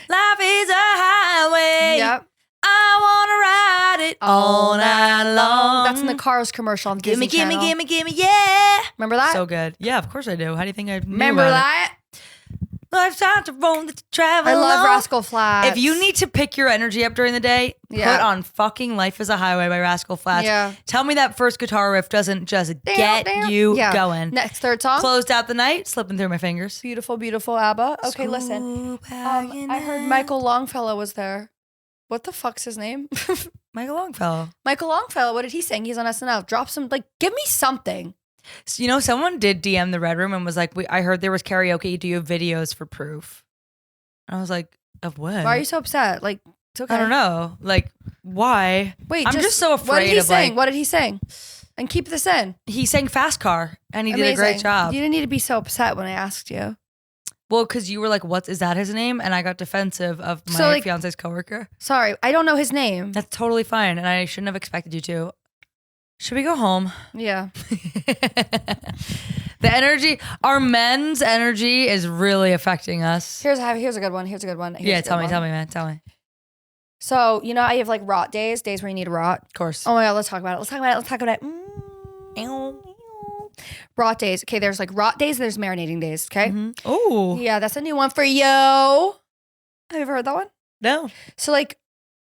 [SPEAKER 2] Life is a highway.
[SPEAKER 1] Yep.
[SPEAKER 2] I wanna ride it all night long.
[SPEAKER 1] That's in the Cars commercial on Disney Channel.
[SPEAKER 2] Gimme, yeah.
[SPEAKER 1] Remember that?
[SPEAKER 2] So good. Yeah, of course I do. How do you think I knew
[SPEAKER 1] Remember that?
[SPEAKER 2] Life's time to roll to travel.
[SPEAKER 1] I love
[SPEAKER 2] on.
[SPEAKER 1] Rascal Flatts.
[SPEAKER 2] If you need to pick your energy up during the day, put on fucking Life is a Highway by Rascal Flatts.
[SPEAKER 1] Yeah.
[SPEAKER 2] Tell me that first guitar riff doesn't just get you going.
[SPEAKER 1] Next, third song.
[SPEAKER 2] Closed out the night, slipping through my fingers.
[SPEAKER 1] Beautiful, beautiful ABBA. Okay, listen. I heard Michael Longfellow was there. What the fuck's his name?
[SPEAKER 2] Michael Longfellow.
[SPEAKER 1] Michael Longfellow. What did he sing? He's on SNL. Drop some, give me something.
[SPEAKER 2] So, you know, someone did DM the Red Room and was like, I heard there was karaoke. Do you have videos for proof? And I was like, of what?
[SPEAKER 1] Why are you so upset? It's okay.
[SPEAKER 2] I don't know. Why?
[SPEAKER 1] Wait,
[SPEAKER 2] I'm just so afraid
[SPEAKER 1] what did he
[SPEAKER 2] of
[SPEAKER 1] sing? What did he sing? And keep this in.
[SPEAKER 2] He sang Fast Car and he did a great job.
[SPEAKER 1] You didn't need to be so upset when I asked you.
[SPEAKER 2] Well, because you were like, is that his name? And I got defensive of my fiance's coworker.
[SPEAKER 1] Sorry, I don't know his name.
[SPEAKER 2] That's totally fine. And I shouldn't have expected you to. Should we go home?
[SPEAKER 1] Yeah.
[SPEAKER 2] The energy, our men's energy is really affecting us.
[SPEAKER 1] Here's a good one.
[SPEAKER 2] Tell me, man. Tell me.
[SPEAKER 1] So, you know how you have rot days where you need a rot?
[SPEAKER 2] Of course.
[SPEAKER 1] Oh my God, let's talk about it. Rot days. Okay, there's rot days, there's marinating days, okay?
[SPEAKER 2] Mm-hmm. Oh.
[SPEAKER 1] Yeah, that's a new one for you. Have you ever heard that one?
[SPEAKER 2] No.
[SPEAKER 1] So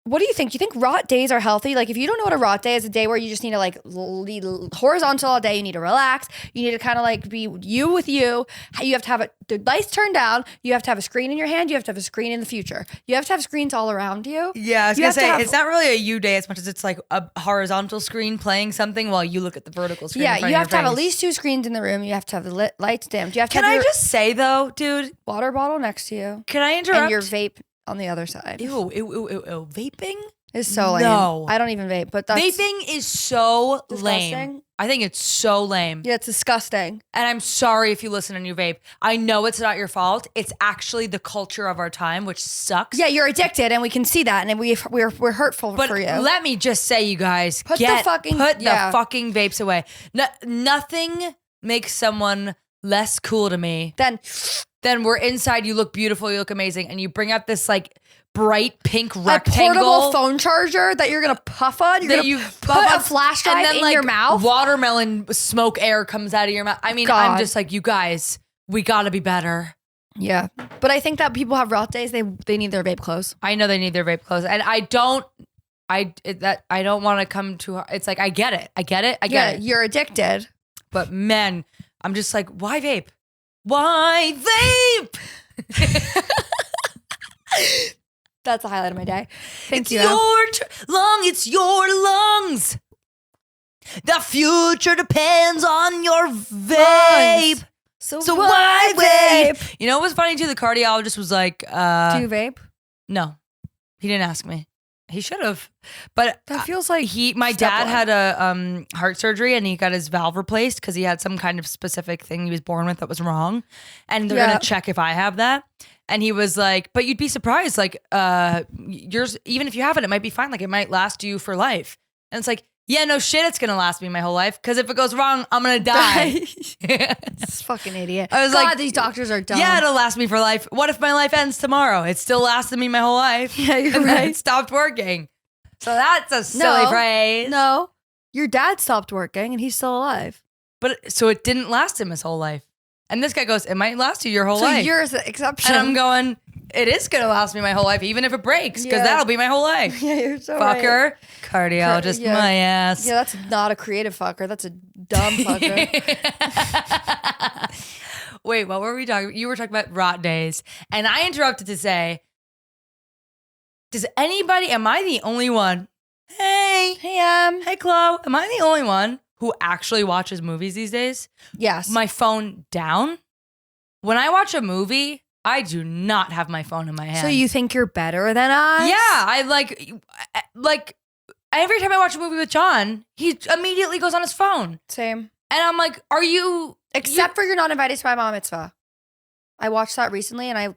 [SPEAKER 1] what do you think? Do you think rot days are healthy? If you don't know what a rot day is, a day where you just need to lead horizontal all day. You need to relax. You need to kind of be you with you. You have to have the lights turned down. You have to have a screen in your hand. You have to have a screen in the future. You have to have screens all around you.
[SPEAKER 2] Yeah, I was going to say, it's not really a you day as much as it's a horizontal screen playing something while you look at the vertical screen.
[SPEAKER 1] Yeah, you have to have at least 2 screens in the room. You have to have the lights dimmed. You have to
[SPEAKER 2] Can I just say though, dude?
[SPEAKER 1] Water bottle next to you.
[SPEAKER 2] Can I interrupt?
[SPEAKER 1] And your vape on the other side.
[SPEAKER 2] Ew. Vaping?
[SPEAKER 1] Is so lame.
[SPEAKER 2] No.
[SPEAKER 1] I don't even vape, but that's
[SPEAKER 2] vaping is so
[SPEAKER 1] disgusting.
[SPEAKER 2] lame. I think it's so lame.
[SPEAKER 1] Yeah, it's disgusting.
[SPEAKER 2] And I'm sorry if you listen and you vape. I know it's not your fault. It's actually the culture of our time, which sucks.
[SPEAKER 1] Yeah, you're addicted, and we can see that, and we're hurtful for you.
[SPEAKER 2] But let me just say, you guys,
[SPEAKER 1] put the fucking
[SPEAKER 2] vapes away. Nothing makes someone less cool to me than we're inside. You look beautiful. You look amazing, and you bring out this bright pink rectangle,
[SPEAKER 1] a portable phone charger that you're gonna puff on. You're gonna put a flash drive in your mouth.
[SPEAKER 2] Watermelon smoke air comes out of your mouth. I mean, God. I'm just you guys, we gotta be better.
[SPEAKER 1] Yeah, but I think that people have rot days. They need their vape clothes.
[SPEAKER 2] I know they need their vape clothes, and I don't want to come to. It's I get it. I get it.
[SPEAKER 1] You're addicted,
[SPEAKER 2] but man, I'm just why vape? Why vape?
[SPEAKER 1] That's the highlight of my day. Thank you.
[SPEAKER 2] It's your lungs. The future depends on your vape.
[SPEAKER 1] So why vape?
[SPEAKER 2] You know what was funny too? The cardiologist was like,
[SPEAKER 1] do you vape?
[SPEAKER 2] No. He didn't ask me. He should have. But
[SPEAKER 1] that feels
[SPEAKER 2] my dad had a heart surgery and he got his valve replaced because he had some kind of specific thing he was born with that was wrong. And they're gonna check if I have that. And he was like, but you'd be surprised, yours, even if you have it, it might be fine. It might last you for life. And it's yeah, no shit, it's gonna last me my whole life. Because if it goes wrong, I'm gonna die.
[SPEAKER 1] This fucking idiot.
[SPEAKER 2] I was
[SPEAKER 1] God, these doctors are dumb.
[SPEAKER 2] Yeah, it'll last me for life. What if my life ends tomorrow? It still lasted me my whole life.
[SPEAKER 1] Yeah, you're right.
[SPEAKER 2] It stopped working. So that's a silly phrase.
[SPEAKER 1] No, your dad stopped working and he's still alive.
[SPEAKER 2] But so it didn't last him his whole life. And this guy goes, it might last you your whole life.
[SPEAKER 1] So you're the exception.
[SPEAKER 2] And I'm going, it is going to last me my whole life, even if it breaks, because that'll be my whole life.
[SPEAKER 1] Yeah, you're so
[SPEAKER 2] fucker. Right. Cardiologist, my ass.
[SPEAKER 1] Yeah, that's not a creative fucker. That's a dumb fucker.
[SPEAKER 2] Wait, what were we talking about? You were talking about rot days. And I interrupted to say, am I the only one? Hey, chlo. Am I the only one who actually watches movies these days?
[SPEAKER 1] Yes.
[SPEAKER 2] My phone down. When I watch a movie, I do not have my phone in my hand.
[SPEAKER 1] So you think you're better than us?
[SPEAKER 2] Yeah, I every time I watch a movie with John, he immediately goes on his phone.
[SPEAKER 1] Same.
[SPEAKER 2] And I'm like, are you...
[SPEAKER 1] Except for you're not invited to my bar mitzvah. I watched that recently and I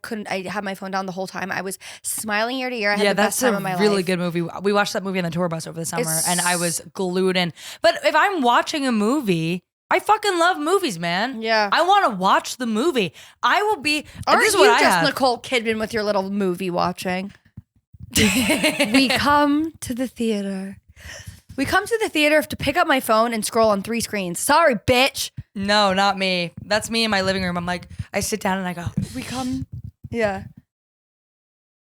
[SPEAKER 1] had my phone down the whole time. I was smiling ear to ear. I had the best time of my life.
[SPEAKER 2] Yeah, that's a really good movie. We watched that movie on the tour bus over the summer and I was glued in. But if I'm watching a movie, I fucking love movies, man.
[SPEAKER 1] Yeah.
[SPEAKER 2] I want to watch the movie. I will be...
[SPEAKER 1] Aren't you just Nicole Kidman with your little movie watching? We come to the theater. We come to the theater to pick up my phone and scroll on 3 screens. Sorry, bitch.
[SPEAKER 2] No, not me. That's me in my living room. I'm like, I sit down and I go,
[SPEAKER 1] we come Yeah.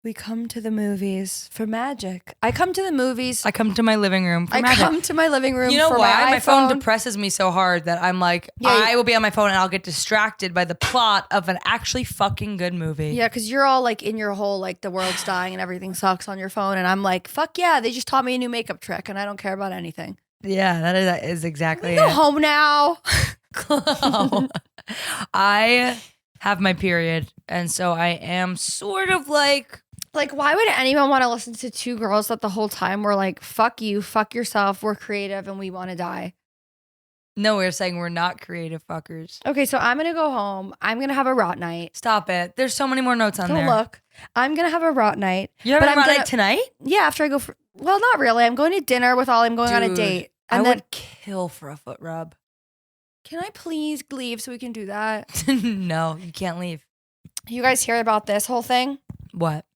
[SPEAKER 1] We come to the movies for magic. I come to the movies.
[SPEAKER 2] I come to my living room for magic.
[SPEAKER 1] I come to my living room.
[SPEAKER 2] You know
[SPEAKER 1] for
[SPEAKER 2] why? My phone
[SPEAKER 1] iPhone.
[SPEAKER 2] depresses me so hard that I'm like, I will be on my phone and I'll get distracted by the plot of an actually fucking good movie.
[SPEAKER 1] Yeah, because you're all like in your whole like the world's dying and everything sucks on your phone, and I'm like, fuck yeah, they just taught me a new makeup trick, and I don't care about anything.
[SPEAKER 2] Yeah, that is exactly it.
[SPEAKER 1] Go home now.
[SPEAKER 2] chlo. I have my period, and so I am sort of like.
[SPEAKER 1] Like, why would anyone want to listen to two girls that the whole time were like, fuck you, fuck yourself, we're creative and we want to die?
[SPEAKER 2] No, we're saying we're not creative fuckers.
[SPEAKER 1] Okay, so I'm going to go home. I'm going to have a rot night.
[SPEAKER 2] Stop it. There's so many more notes on there.
[SPEAKER 1] Don't look. I'm going to have a rot night.
[SPEAKER 2] You're having a rot night tonight?
[SPEAKER 1] Yeah, after I go for, well, not really. I'm going to dinner with Ollie. I'm going on a date.
[SPEAKER 2] And I would kill for a foot rub.
[SPEAKER 1] Can I please leave so we can do that?
[SPEAKER 2] No, you can't leave.
[SPEAKER 1] You guys hear about this whole thing?
[SPEAKER 2] What?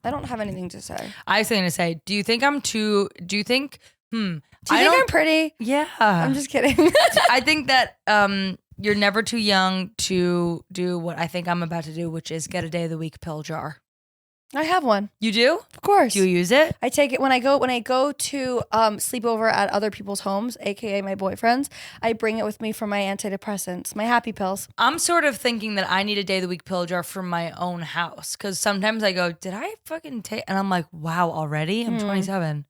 [SPEAKER 1] I don't have anything to say.
[SPEAKER 2] I was going to say, do you think I'm
[SPEAKER 1] do you think I'm pretty?
[SPEAKER 2] Yeah.
[SPEAKER 1] I'm just kidding.
[SPEAKER 2] I think that you're never too young to do what I think I'm about to do, which is get a day of the week pill jar.
[SPEAKER 1] I have one.
[SPEAKER 2] You do?
[SPEAKER 1] Of course.
[SPEAKER 2] Do you use it?
[SPEAKER 1] I take it when I go to sleepover at other people's homes, aka my boyfriend's. I bring it with me for my antidepressants, my happy pills.
[SPEAKER 2] I'm sort of thinking that I need a day of the week pill jar for my own house, because sometimes I go, did I fucking take? And I'm like, wow, already? I'm 27.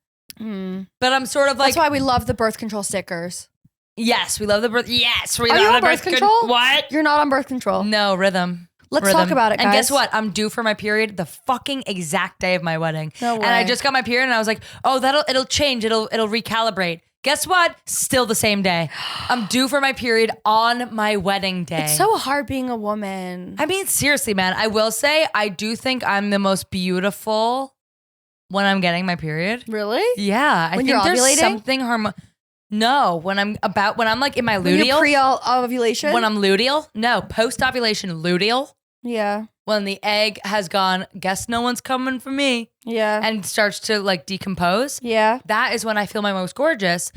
[SPEAKER 2] But I'm sort of like,
[SPEAKER 1] that's why we love the birth control stickers.
[SPEAKER 2] Yes, we love the birth. Yes, we
[SPEAKER 1] Are
[SPEAKER 2] love
[SPEAKER 1] you
[SPEAKER 2] the
[SPEAKER 1] on birth control?
[SPEAKER 2] What?
[SPEAKER 1] You're not on birth control.
[SPEAKER 2] No, rhythm.
[SPEAKER 1] Let's talk about it, guys.
[SPEAKER 2] And guess what? I'm due for my period the fucking exact day of my wedding.
[SPEAKER 1] No way.
[SPEAKER 2] And I just got my period and I was like, oh, it'll change. It'll recalibrate. Guess what? Still the same day. I'm due for my period on my wedding day.
[SPEAKER 1] It's so hard being a woman.
[SPEAKER 2] I mean, seriously, man. I will say, I do think I'm the most beautiful when I'm getting my period.
[SPEAKER 1] Really?
[SPEAKER 2] Yeah.
[SPEAKER 1] When you're
[SPEAKER 2] there's
[SPEAKER 1] ovulating?
[SPEAKER 2] something No, when I'm like in my luteal.
[SPEAKER 1] When you're pre-ovulation?
[SPEAKER 2] When I'm luteal. No, post-ovulation luteal.
[SPEAKER 1] Yeah.
[SPEAKER 2] When the egg has gone, guess no one's coming for me.
[SPEAKER 1] Yeah.
[SPEAKER 2] And starts to like decompose.
[SPEAKER 1] Yeah.
[SPEAKER 2] That is when I feel my most gorgeous.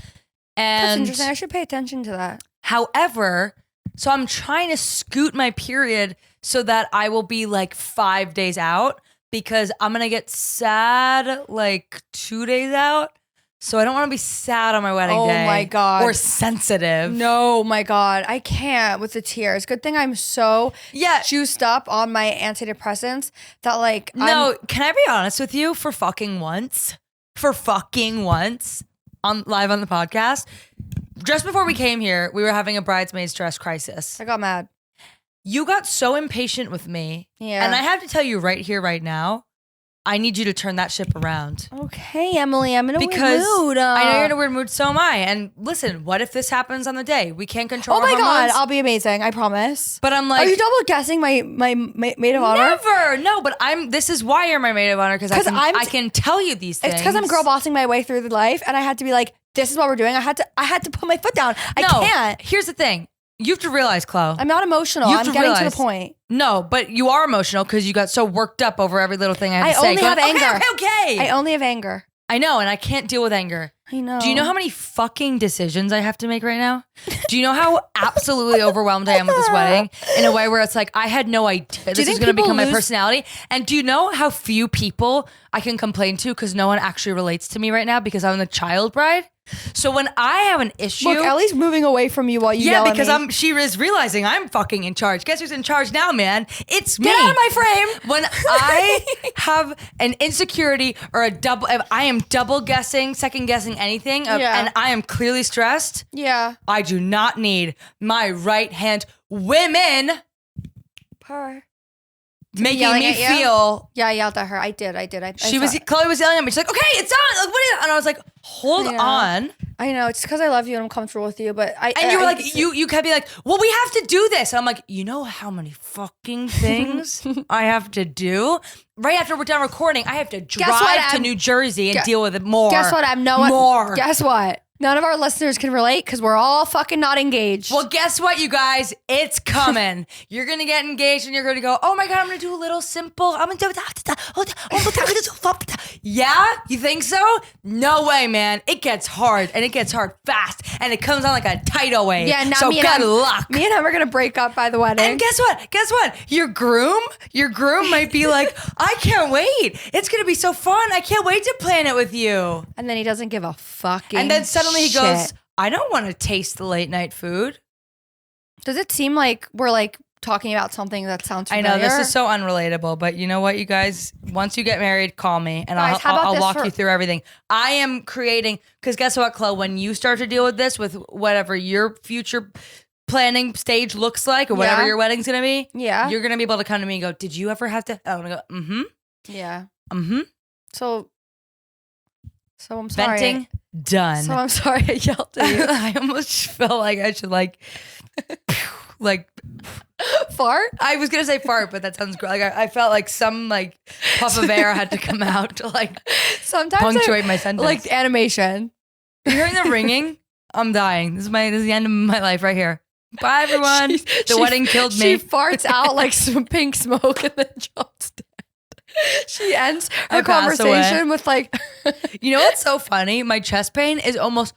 [SPEAKER 2] And
[SPEAKER 1] that's interesting. I should pay attention to that.
[SPEAKER 2] However, so I'm trying to scoot my period so that I will be like 5 days out, because I'm going to get sad like 2 days out. So I don't want to be sad on my wedding day.
[SPEAKER 1] Oh my God.
[SPEAKER 2] Or sensitive.
[SPEAKER 1] No, my God. I can't with the tears. Good thing I'm so juiced up on my antidepressants that like
[SPEAKER 2] No, can I be honest with you? For fucking once, on live on the podcast, just before we came here, we were having a bridesmaid stress crisis.
[SPEAKER 1] I got mad.
[SPEAKER 2] You got so impatient with me.
[SPEAKER 1] Yeah.
[SPEAKER 2] And I have to tell you right here, right now, I need you to turn that ship around.
[SPEAKER 1] Okay, Emily, I'm in a weird mood.
[SPEAKER 2] I know you're in a weird mood, so am I. And listen, what if this happens on the day? We can't control
[SPEAKER 1] Oh my
[SPEAKER 2] our hormones.
[SPEAKER 1] God, I'll be amazing. I promise.
[SPEAKER 2] But I'm like,
[SPEAKER 1] are you double guessing my maid of honor?
[SPEAKER 2] Never. No, but this is why you're my maid of honor, because I can tell you these things.
[SPEAKER 1] It's because I'm girl bossing my way through the life, and I had to be like, this is what we're doing. I had to put my foot down. I can't.
[SPEAKER 2] Here's the thing. You have to realize, chlo.
[SPEAKER 1] I'm not emotional. I'm getting to the point.
[SPEAKER 2] No, but you are emotional because you got so worked up over every little thing I have to say.
[SPEAKER 1] I only have anger.
[SPEAKER 2] Okay.
[SPEAKER 1] I only have anger.
[SPEAKER 2] I know, and I can't deal with anger.
[SPEAKER 1] I know.
[SPEAKER 2] Do you know how many fucking decisions I have to make right now? Do you know how absolutely overwhelmed I am with this wedding in a way where it's like I had no idea this is going to become my personality? And do you know how few people I can complain to because no one actually relates to me right now because I'm the child bride? So when I have an issue,
[SPEAKER 1] look, Ellie's moving away from you while you yell at me.
[SPEAKER 2] Yeah, because she is realizing I'm fucking in charge. Guess who's in charge now, man? It's me.
[SPEAKER 1] Get out of my frame.
[SPEAKER 2] When I have an insecurity or if I am double guessing, second guessing anything, and I am clearly stressed.
[SPEAKER 1] Yeah,
[SPEAKER 2] I do not need my right hand women. Making me feel.
[SPEAKER 1] Yeah, I yelled at her. I did.
[SPEAKER 2] Chloe was yelling at me. She's like, okay, it's on. Like, what is it? And I was like, hold on.
[SPEAKER 1] I know. It's because I love you and I'm comfortable with you. But
[SPEAKER 2] you were like, you kept being like, well, we have to do this. And I'm like, you know how many fucking things I have to do? Right after we're done recording, I have to drive to New Jersey and deal with it more.
[SPEAKER 1] Guess what?
[SPEAKER 2] More.
[SPEAKER 1] Guess what? None of our listeners can relate because we're all fucking not engaged.
[SPEAKER 2] Well, guess what, you guys? It's coming. You're going to get engaged and you're going to go, oh my God, I'm going to do a little simple. I'm going to do. Yeah? You think so? No way, man. It gets hard and it gets hard fast and it comes on like a tidal wave.
[SPEAKER 1] Yeah, now
[SPEAKER 2] so good luck.
[SPEAKER 1] Me and him are going to break up by the wedding.
[SPEAKER 2] And guess what? Guess what? Your groom might be like, I can't wait. It's going to be so fun. I can't wait to plan it with you.
[SPEAKER 1] And then he doesn't give a fucking
[SPEAKER 2] And then suddenly
[SPEAKER 1] shit.
[SPEAKER 2] he goes, I don't want to taste the late night food.
[SPEAKER 1] Does it seem like we're like talking about something that sounds familiar?
[SPEAKER 2] I know this is so unrelatable, but you know what, you guys? Once you get married, call me and
[SPEAKER 1] Guys,
[SPEAKER 2] I'll walk you through everything. I am creating, because guess what, Chloe? When you start to deal with this, with whatever your future planning stage looks like or whatever your wedding's going to be, you're going to be able to come to me and go, did you ever have to? I'm going to go, mm-hmm.
[SPEAKER 1] Yeah.
[SPEAKER 2] Mm-hmm.
[SPEAKER 1] So I'm sorry.
[SPEAKER 2] Venting, done.
[SPEAKER 1] So I'm sorry I yelled at you.
[SPEAKER 2] I almost felt like I should like
[SPEAKER 1] fart.
[SPEAKER 2] I was gonna say fart, but that sounds great. Like I felt like some like puff of air had to come out to like
[SPEAKER 1] sometimes
[SPEAKER 2] punctuate my sentence.
[SPEAKER 1] Like animation.
[SPEAKER 2] You're hearing the ringing? I'm dying. This is the end of my life right here. Bye everyone. The wedding killed me.
[SPEAKER 1] She farts out like some pink smoke and then jumps dead. She ends her conversation with like,
[SPEAKER 2] you know what's so funny? My chest pain is almost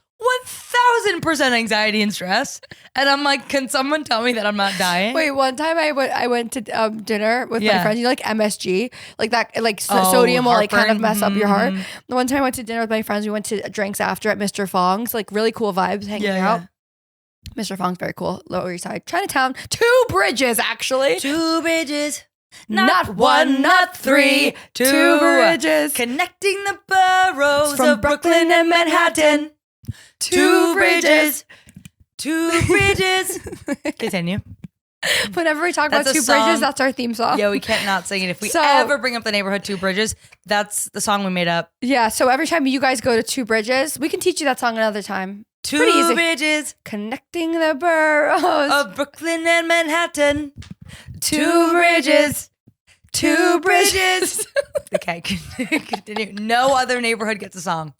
[SPEAKER 2] 1000% anxiety and stress, and I'm like, can someone tell me that I'm not dying?
[SPEAKER 1] Wait, one time I went to dinner with my friends. You know, like MSG, like that, like sodium will like kind of mess up your heart. The one time I went to dinner with my friends, we went to drinks after at Mr. Fong's, like really cool vibes, hanging out. Mr. Fong's very cool, Lower East Side, Chinatown, 2 bridges actually,
[SPEAKER 2] 2 bridges.
[SPEAKER 1] Not 1, not 3, 2 bridges
[SPEAKER 2] connecting the boroughs of Brooklyn and Manhattan. 2 bridges. 2 bridges. Continue.
[SPEAKER 1] Whenever we talk about 2 bridges, that's our theme song.
[SPEAKER 2] Yeah, we can't not sing it. If we ever bring up the neighborhood 2 bridges, that's the song we made up.
[SPEAKER 1] Yeah, so every time you guys go to 2 bridges, we can teach you that song another time.
[SPEAKER 2] 2 bridges
[SPEAKER 1] connecting the boroughs
[SPEAKER 2] of Brooklyn and Manhattan. 2 bridges. 2 bridges. Okay, continue. No other neighborhood gets a song.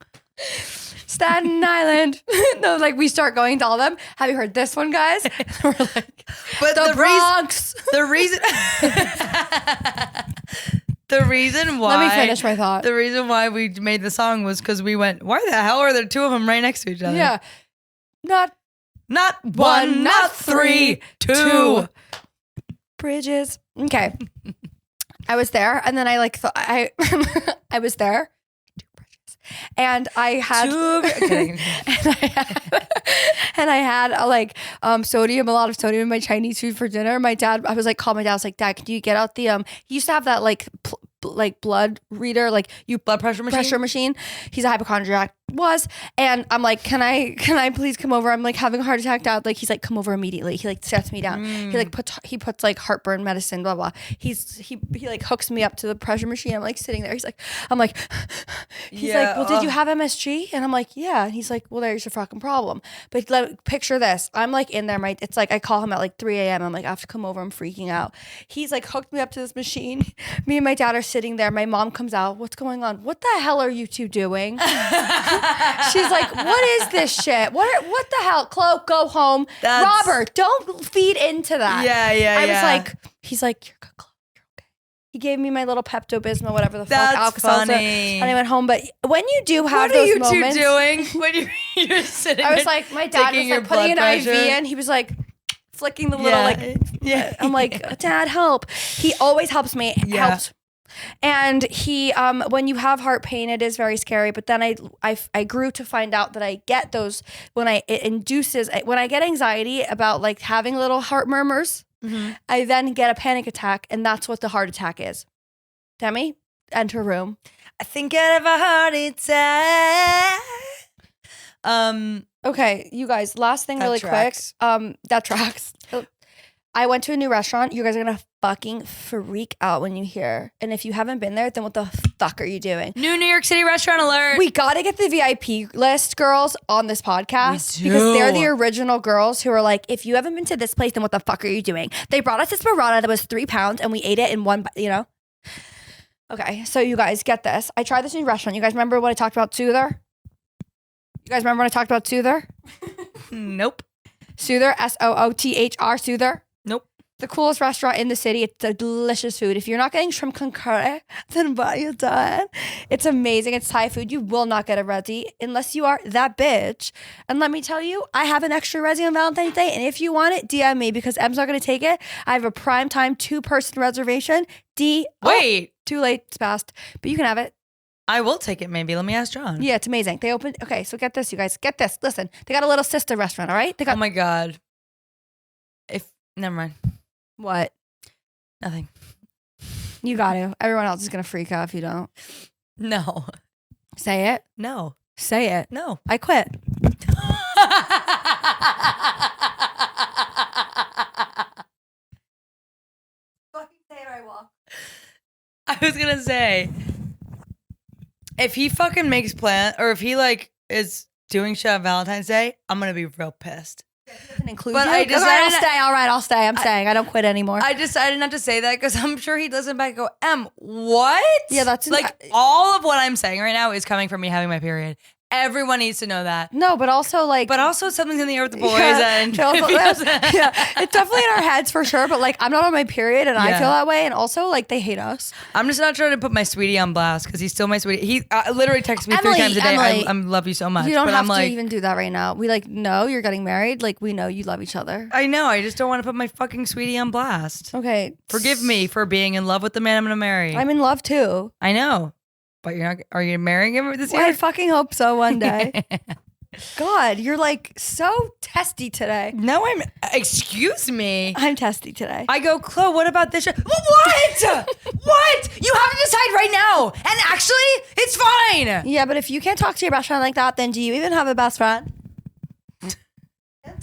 [SPEAKER 1] Staten Island. No, like we start going to all of them. Have you heard this one, guys? We're like,
[SPEAKER 2] but
[SPEAKER 1] the Bronx.
[SPEAKER 2] The reason why.
[SPEAKER 1] Let me finish my thought.
[SPEAKER 2] The reason why we made the song was because we went, why the hell are there 2 of them right next to each other?
[SPEAKER 1] Yeah. Not
[SPEAKER 2] 1, not 3, 2
[SPEAKER 1] bridges. Okay. I was there, and then I like thought I was there. 2 bridges, and I had and I had a lot of sodium in my Chinese food for dinner. My dad, I was like, call my dad. I was like, Dad, can you get out the he used to have that like blood reader, like
[SPEAKER 2] blood pressure
[SPEAKER 1] machine. He's a hypochondriac. And I'm like, can I please come over? I'm like having a heart attack, Dad. Like he's like, come over immediately. He like sets me down. He like puts like heartburn medicine, blah blah. He like hooks me up to the pressure machine. I'm like sitting there. He's like, like, well, did you have MSG? And I'm like, yeah. And he's like, well, there's your fucking problem. But picture this. I'm like in there. It's like I call him at like 3 a.m. I'm like, I have to come over. I'm freaking out. He's like hooked me up to this machine. Me and my dad are sitting there. My mom comes out. What's going on? What the hell are you 2 doing? She's like, what is this shit? What the hell? Chlo, go home. Robert, don't feed into that.
[SPEAKER 2] Yeah.
[SPEAKER 1] I was like, he's like, you're good, Chlo. You're okay. He gave me my little Pepto-Bismol, whatever the fuck.
[SPEAKER 2] That's funny.
[SPEAKER 1] And I went home. But when you do have those moments.
[SPEAKER 2] What are you 2 doing when you're sitting
[SPEAKER 1] I was like, my dad was like putting an IV in. He was like flicking the little I'm like, Dad, help. He always helps me. Helps. And he, when you have heart pain, it is very scary. But then I grew to find out that I get those when I get anxiety about like having little heart murmurs. I then get a panic attack, and that's what the heart attack is. Demi, enter room.
[SPEAKER 2] I think I have a heart attack.
[SPEAKER 1] Okay, you guys. Last thing, really quick. That tracks. I went to a new restaurant. You guys are gonna fucking freak out when you hear. And if you haven't been there, then what the fuck are you doing?
[SPEAKER 2] New York City restaurant alert.
[SPEAKER 1] We gotta get the VIP list girls on this podcast because they're the original girls who are like, if you haven't been to this place, then what the fuck are you doing? They brought us this burrata that was 3 pounds and we ate it in one, Okay, so you guys get this. I tried this new restaurant. You guys remember what I talked about Soother? You guys remember when I talked about Soother?
[SPEAKER 2] Nope.
[SPEAKER 1] Soother, Soothr, Soother.
[SPEAKER 2] Nope.
[SPEAKER 1] The coolest restaurant in the city. It's a delicious food. If you're not getting shrimp con carne, then what are you doing? It's amazing. It's Thai food. You will not get a resi unless you are that bitch. And let me tell you, I have an extra resi on Valentine's Day. And if you want it, DM me because Em's not going to take it. I have a prime time 2-person reservation.
[SPEAKER 2] Wait.
[SPEAKER 1] Too late. It's past. But you can have it.
[SPEAKER 2] I will take it maybe. Let me ask John.
[SPEAKER 1] Yeah, it's amazing. They opened. Okay, so get this, you guys. Get this. Listen, they got a little sister restaurant, all right? They got.
[SPEAKER 2] Oh my God. Never mind.
[SPEAKER 1] What?
[SPEAKER 2] Nothing.
[SPEAKER 1] You got to. Everyone else is going to freak out if you don't.
[SPEAKER 2] No.
[SPEAKER 1] Say it.
[SPEAKER 2] No.
[SPEAKER 1] Say it.
[SPEAKER 2] No.
[SPEAKER 1] I quit. Fucking say it or I will.
[SPEAKER 2] I was going to say, if he fucking makes plans or if he like is doing shit on Valentine's Day, I'm going to be real pissed.
[SPEAKER 1] Doesn't include
[SPEAKER 2] but
[SPEAKER 1] you.
[SPEAKER 2] I decided
[SPEAKER 1] I'll stay. All right, I'll stay. I'm staying. I don't quit anymore.
[SPEAKER 2] I decided not to say that because I'm sure he'd listen back and go, what?
[SPEAKER 1] Yeah, that's
[SPEAKER 2] like all of what I'm saying right now is coming from me having my period. Everyone needs to know that.
[SPEAKER 1] No, but also like,
[SPEAKER 2] something's in the air with the boys, and
[SPEAKER 1] it's definitely in our heads for sure. But like, I'm not on my period, and I feel that way, and also like they hate us.
[SPEAKER 2] I'm just not trying to put my sweetie on blast because he's still my sweetie. He literally texts me 3 times a day. I love you so much.
[SPEAKER 1] You don't have to even do that right now. We like know you're getting married. Like we know you love each other.
[SPEAKER 2] I know. I just don't want to put my fucking sweetie on blast.
[SPEAKER 1] Okay.
[SPEAKER 2] Forgive me for being in love with the man I'm gonna marry.
[SPEAKER 1] I'm in love too.
[SPEAKER 2] I know. But you're not. Are you marrying him this year?
[SPEAKER 1] I fucking hope so one day. God, you're like so testy today.
[SPEAKER 2] No, I'm. Excuse me.
[SPEAKER 1] I'm testy today.
[SPEAKER 2] I go, chlo, what about this? What? What? You have to decide right now. And actually, it's fine.
[SPEAKER 1] Yeah, but if you can't talk to your best friend like that, then do you even have a best friend?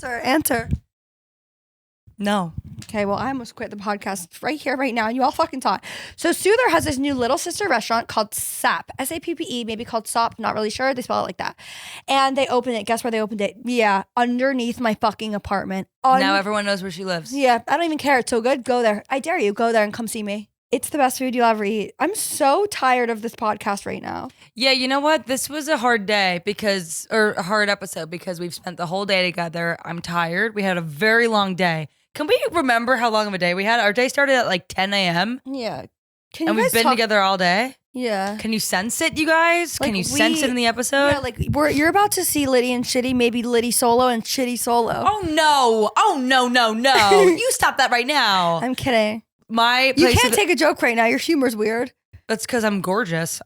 [SPEAKER 1] Answer.
[SPEAKER 2] No.
[SPEAKER 1] Okay, well, I almost quit the podcast right here, right now. You all fucking talk. So Soother has this new little sister restaurant called SAP, S-A-P-P-E, maybe called SOP, not really sure. They spell it like that. And they opened it. Guess where they opened it? Yeah, underneath my fucking apartment.
[SPEAKER 2] Now everyone knows where she lives.
[SPEAKER 1] Yeah, I don't even care. It's so good. Go there. I dare you. Go there and come see me. It's the best food you'll ever eat. I'm so tired of this podcast right now.
[SPEAKER 2] Yeah, you know what? This was a hard day or a hard episode because we've spent the whole day together. I'm tired. We had a very long day. Can we remember how long of a day we had? Our day started at like 10 a.m.
[SPEAKER 1] Yeah.
[SPEAKER 2] And we've been together all day?
[SPEAKER 1] Yeah.
[SPEAKER 2] Can you sense it, you guys?
[SPEAKER 1] Like
[SPEAKER 2] Can you sense it in the episode?
[SPEAKER 1] Yeah, like you're about to see Litty and Shitty, maybe Litty solo and Shitty solo.
[SPEAKER 2] Oh, no. You stop that right now.
[SPEAKER 1] I'm kidding.
[SPEAKER 2] You
[SPEAKER 1] can't take a joke right now. Your humor's weird.
[SPEAKER 2] That's because I'm gorgeous.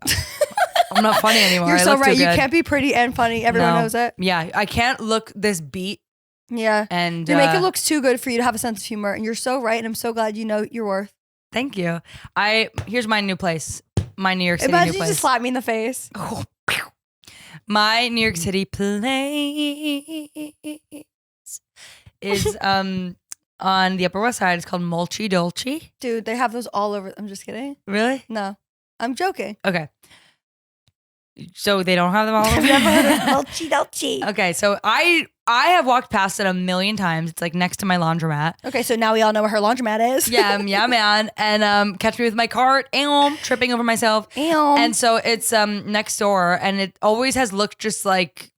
[SPEAKER 2] I'm not funny anymore.
[SPEAKER 1] You're so right. You can't be pretty and funny. Everyone knows it.
[SPEAKER 2] Yeah, I can't look this beat.
[SPEAKER 1] Yeah.
[SPEAKER 2] And
[SPEAKER 1] you make it look too good for you to have a sense of humor. And you're so right. And I'm so glad you know your worth.
[SPEAKER 2] Thank you. Here's my new place. My New York City
[SPEAKER 1] Imagine
[SPEAKER 2] new place.
[SPEAKER 1] you just slap me in the face.
[SPEAKER 2] My New York City place is on the Upper West Side. It's called Molci Dolci.
[SPEAKER 1] Dude, they have those all over. I'm just kidding.
[SPEAKER 2] Really?
[SPEAKER 1] No. I'm joking.
[SPEAKER 2] Okay. So they don't have them all over?
[SPEAKER 1] I've never heard of Molci Dolci.
[SPEAKER 2] Okay, so I have walked past it a million times. It's like next to my laundromat.
[SPEAKER 1] Okay, so now we all know where her laundromat is.
[SPEAKER 2] Yeah, man. And catch me with my cart, tripping over myself. And so it's next door, and it always has looked just like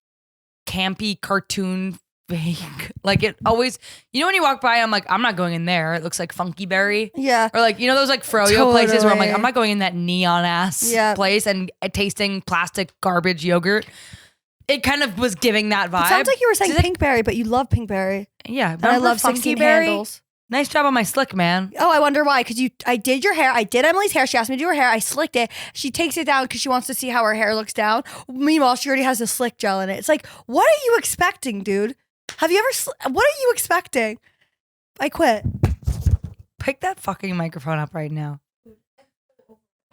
[SPEAKER 2] campy cartoon fake. Like it always, when you walk by, I'm like, I'm not going in there. It looks like Funky Berry.
[SPEAKER 1] Yeah.
[SPEAKER 2] Or like, those like froyo places where I'm like, I'm not going in that neon ass place and tasting plastic garbage yogurt. It kind of was giving that vibe.
[SPEAKER 1] It sounds like you were saying Pinkberry, but you love Pinkberry.
[SPEAKER 2] Yeah.
[SPEAKER 1] And I love 16 handles.
[SPEAKER 2] Nice job on my slick, man.
[SPEAKER 1] Oh, I wonder why. Because I did your hair. I did Emily's hair. She asked me to do her hair. I slicked it. She takes it down because she wants to see how her hair looks down. Meanwhile, she already has the slick gel in it. It's like, what are you expecting, dude? Have you ever? What are you expecting? I quit.
[SPEAKER 2] Pick that fucking microphone up right now.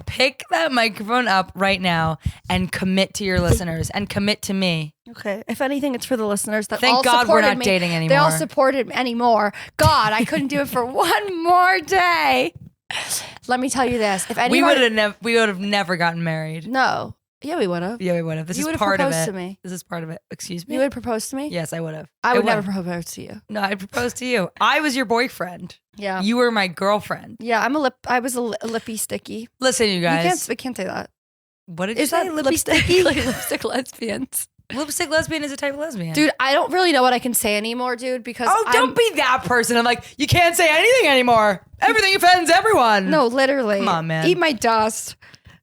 [SPEAKER 2] Pick that microphone up right now and commit to your listeners and commit to me.
[SPEAKER 1] Okay. If anything, it's for the listeners that
[SPEAKER 2] Thank
[SPEAKER 1] all
[SPEAKER 2] God we're not
[SPEAKER 1] me.
[SPEAKER 2] dating anymore.
[SPEAKER 1] They all supported me anymore. God, I couldn't do it for one more day. Let me tell you this: if anyone,
[SPEAKER 2] we would have never gotten married.
[SPEAKER 1] No. Yeah, we would have.
[SPEAKER 2] Yeah, we would have. This is part of it. To me. This is part of it. Excuse me.
[SPEAKER 1] You would propose to me?
[SPEAKER 2] Yes, I would have.
[SPEAKER 1] I would never propose to you.
[SPEAKER 2] No, I'd propose to you. I was your boyfriend.
[SPEAKER 1] Yeah.
[SPEAKER 2] You were my girlfriend.
[SPEAKER 1] Yeah, I was a lippy sticky.
[SPEAKER 2] Listen, you guys.
[SPEAKER 1] We can't say that.
[SPEAKER 2] What did you say?
[SPEAKER 1] Lippy sticky? Like lipstick lesbians.
[SPEAKER 2] Lipstick lesbian is a type of lesbian.
[SPEAKER 1] Dude, I don't really know what I can say anymore, dude, because
[SPEAKER 2] don't be that person. I'm like, you can't say anything anymore. Everything offends everyone.
[SPEAKER 1] No, literally.
[SPEAKER 2] Come on, man.
[SPEAKER 1] Eat my dust.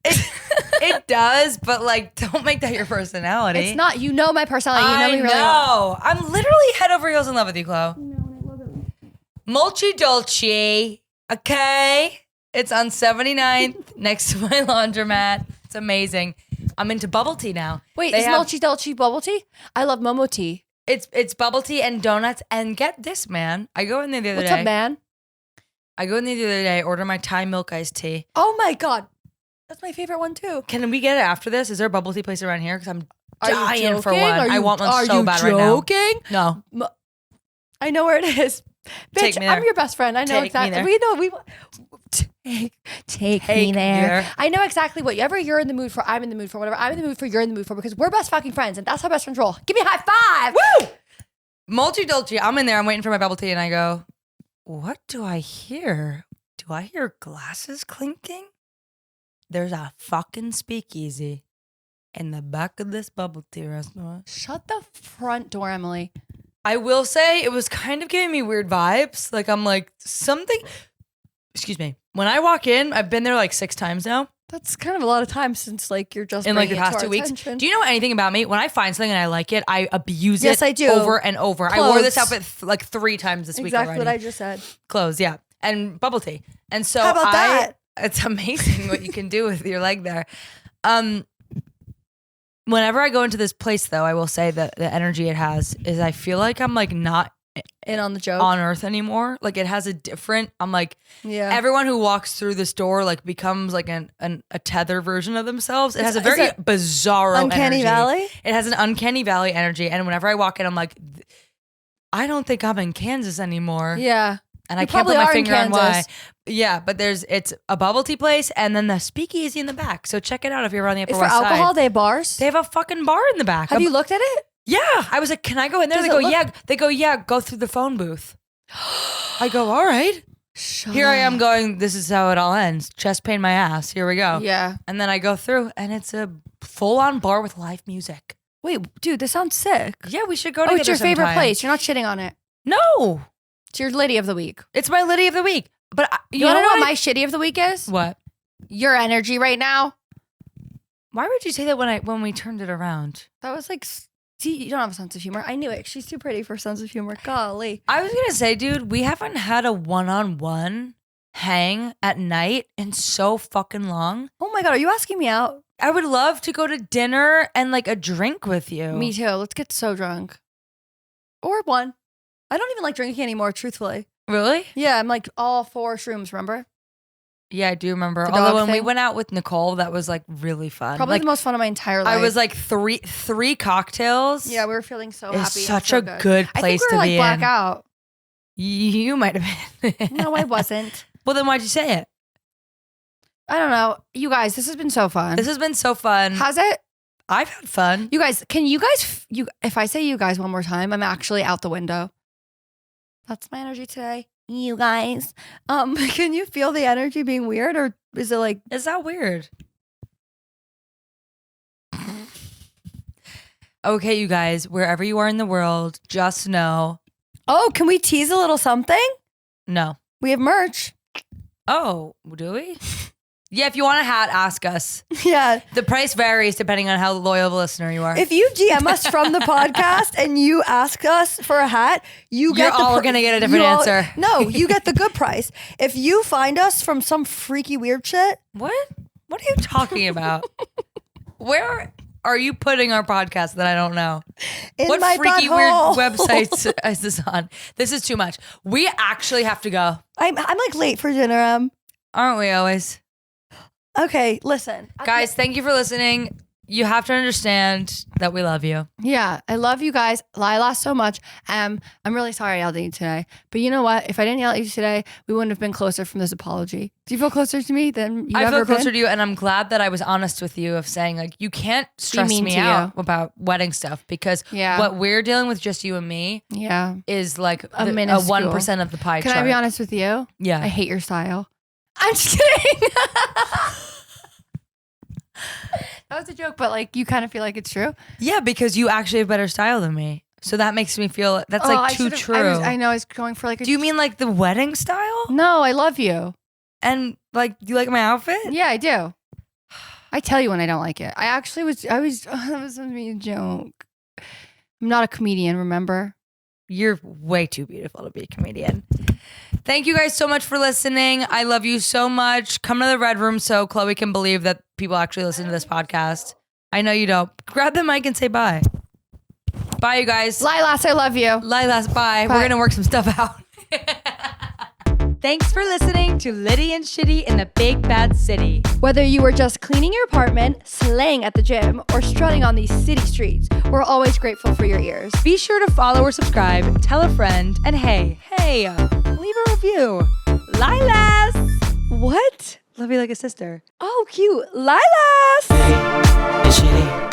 [SPEAKER 2] It does, but like, don't make that your personality.
[SPEAKER 1] It's not. You know my personality. You know me really
[SPEAKER 2] well. I'm literally head over heels in love with you, Chlo. Mulchi Dolce. Okay. It's on 79th next to my laundromat. It's amazing. I'm into bubble tea now.
[SPEAKER 1] Wait, is Mulchi Dolce bubble tea? I love Momo tea.
[SPEAKER 2] It's bubble tea and donuts. And get this, man. I go in there the other day.
[SPEAKER 1] What's up, man?
[SPEAKER 2] I go in there the other day, order my Thai milk iced tea.
[SPEAKER 1] Oh my God. That's my favorite one too.
[SPEAKER 2] Can we get it after this? Is there a bubble tea place around here? Because I'm dying for one.
[SPEAKER 1] I
[SPEAKER 2] want one so bad right now.
[SPEAKER 1] Are you joking?
[SPEAKER 2] No.
[SPEAKER 1] I know where it is. Bitch, I'm your best friend. I know exactly. We know. Take me there. I know exactly whatever you're in the mood for, I'm in the mood for. Whatever I'm in the mood for, you're in the mood for. Because we're best fucking friends, and that's how best friends roll. Give me a high five.
[SPEAKER 2] Woo! Multi Dolce. I'm in there. I'm waiting for my bubble tea, and I go, what do I hear? Do I hear glasses clinking? There's a fucking speakeasy in the back of this bubble tea restaurant.
[SPEAKER 1] Shut the front door, Emily.
[SPEAKER 2] I will say it was kind of giving me weird vibes. Like I'm like something. Excuse me. When I walk in, I've been there like 6 times now.
[SPEAKER 1] That's kind of a lot of time since like you're just
[SPEAKER 2] in like the past 2 weeks. Do you know anything about me? When I find something and I like it, I abuse it.
[SPEAKER 1] Yes, I do.
[SPEAKER 2] Over and over.
[SPEAKER 1] Clothes.
[SPEAKER 2] I wore this outfit like 3 times this week already.
[SPEAKER 1] Exactly what I just said.
[SPEAKER 2] Clothes, yeah, and bubble tea. And so
[SPEAKER 1] how about that?
[SPEAKER 2] It's amazing what you can do with your leg there. Whenever I go into this place, though, I will say that the energy it has is I feel like I'm like not
[SPEAKER 1] in on the joke
[SPEAKER 2] on Earth anymore. Like it has a different. I'm like,
[SPEAKER 1] yeah.
[SPEAKER 2] Everyone who walks through this door like becomes like a tether version of themselves. It has a very bizarre
[SPEAKER 1] uncanny valley.
[SPEAKER 2] It has an uncanny valley energy, and whenever I walk in, I'm like, I don't think I'm in Kansas anymore.
[SPEAKER 1] Yeah.
[SPEAKER 2] And I can't put my finger on why. Yeah, but it's a bubble tea place and then the speakeasy in the back. So check it out if you're on the Upper West Side.
[SPEAKER 1] For alcohol, they have bars?
[SPEAKER 2] They have a fucking bar in the back.
[SPEAKER 1] Have you looked at it?
[SPEAKER 2] Yeah. I was like, can I go in there? They go, yeah, go through the phone booth. I go, all right. Here I am going, this is how it all ends. Chest pain my ass. Here we go.
[SPEAKER 1] Yeah.
[SPEAKER 2] And then I go through and it's a full-on bar with live music.
[SPEAKER 1] Wait, dude, this sounds sick.
[SPEAKER 2] Yeah, we should go together
[SPEAKER 1] it's your favorite
[SPEAKER 2] sometime.
[SPEAKER 1] place. You're not shitting on it.
[SPEAKER 2] No.
[SPEAKER 1] It's your litty of the week.
[SPEAKER 2] It's my litty of the week. But
[SPEAKER 1] you want to know what my shitty of the week is?
[SPEAKER 2] What?
[SPEAKER 1] Your energy right now.
[SPEAKER 2] Why would you say that when we turned it around?
[SPEAKER 1] That was like, see, you don't have a sense of humor. I knew it. She's too pretty for a sense of humor. Golly.
[SPEAKER 2] I was going to say, dude, we haven't had a one-on-one hang at night in so fucking long.
[SPEAKER 1] Oh my God, are you asking me out?
[SPEAKER 2] I would love to go to dinner and like a drink with you.
[SPEAKER 1] Me too. Let's get so drunk. Or one. I don't even like drinking anymore, truthfully.
[SPEAKER 2] Really?
[SPEAKER 1] Yeah, I'm like all 4 shrooms, remember?
[SPEAKER 2] Yeah, I do remember.
[SPEAKER 1] The
[SPEAKER 2] Although when
[SPEAKER 1] thing?
[SPEAKER 2] we went out with Nicole, that was like really fun.
[SPEAKER 1] Probably
[SPEAKER 2] like,
[SPEAKER 1] the most fun of my entire life.
[SPEAKER 2] I was like three cocktails.
[SPEAKER 1] Yeah, we were feeling so happy.
[SPEAKER 2] It's such a good place to be in.
[SPEAKER 1] I think we were like blackout.
[SPEAKER 2] You might have been.
[SPEAKER 1] No, I wasn't.
[SPEAKER 2] Well, then why'd you say it?
[SPEAKER 1] I don't know. You guys, this has been so fun.
[SPEAKER 2] This has been so fun.
[SPEAKER 1] Has it?
[SPEAKER 2] I've had fun.
[SPEAKER 1] You guys, can you guys, if I say you guys one more time, I'm actually out the window. That's my energy today. You guys. Can you feel the energy being weird, or is it like,
[SPEAKER 2] is that weird? Okay, you guys, wherever you are in the world, just know.
[SPEAKER 1] Oh, can we tease a little something?
[SPEAKER 2] No.
[SPEAKER 1] We have merch.
[SPEAKER 2] Oh, do we? Yeah, if you want a hat, ask us.
[SPEAKER 1] Yeah.
[SPEAKER 2] The price varies depending on how loyal of a listener you are.
[SPEAKER 1] If you DM us from the podcast and you ask us for a hat, you're
[SPEAKER 2] all going to get a different answer.
[SPEAKER 1] No, you get the good price. If you find us from some freaky weird shit.
[SPEAKER 2] What are you talking about? Where are you putting our podcast that I don't know?
[SPEAKER 1] What
[SPEAKER 2] freaky weird websites is this on? This is too much. We actually have to go.
[SPEAKER 1] I'm like late for dinner.
[SPEAKER 2] Aren't we always?
[SPEAKER 1] Okay, listen.
[SPEAKER 2] Guys, thank you for listening. You have to understand that we love you.
[SPEAKER 1] Yeah, I love you guys. Lila so much. I'm really sorry I yelled at you today. But you know what? If I didn't yell at you today, we wouldn't have been closer from this apology. Do you feel closer to me than you ever been?
[SPEAKER 2] I feel closer to you, and I'm glad that I was honest with you of saying, like, you can't stress me out about wedding stuff because what we're dealing with, just you and me, is like a 1% of the pie chart.
[SPEAKER 1] Can I be honest with you?
[SPEAKER 2] Yeah.
[SPEAKER 1] I hate your style. I'm just kidding. That was a joke, but like you kind of feel like it's true.
[SPEAKER 2] Yeah, because you actually have better style than me. So that makes me feel that's like too true.
[SPEAKER 1] I know I was going for like
[SPEAKER 2] Do you mean like the wedding style?
[SPEAKER 1] No, I love you.
[SPEAKER 2] And like, do you like my outfit?
[SPEAKER 1] Yeah, I do. I tell you when I don't like it. That was a joke. I'm not a comedian, remember?
[SPEAKER 2] You're way too beautiful to be a comedian. Thank you guys so much for listening. I love you so much. Come to the Red Room so Chloe can believe that people actually listen to this podcast. I know you don't. Grab the mic and say bye. Bye, you guys.
[SPEAKER 1] Lilas, I love you.
[SPEAKER 2] Lilas, bye. We're going to work some stuff out. Thanks for listening to Litty and Shitty in the Big Bad City.
[SPEAKER 1] Whether you were just cleaning your apartment, slaying at the gym, or strutting on these city streets, we're always grateful for your ears.
[SPEAKER 2] Be sure to follow or subscribe, tell a friend, and hey, leave a review. Lilas!
[SPEAKER 1] What?
[SPEAKER 2] Love you like a sister.
[SPEAKER 1] Oh, cute. Lilas!
[SPEAKER 3] Litty and Shitty.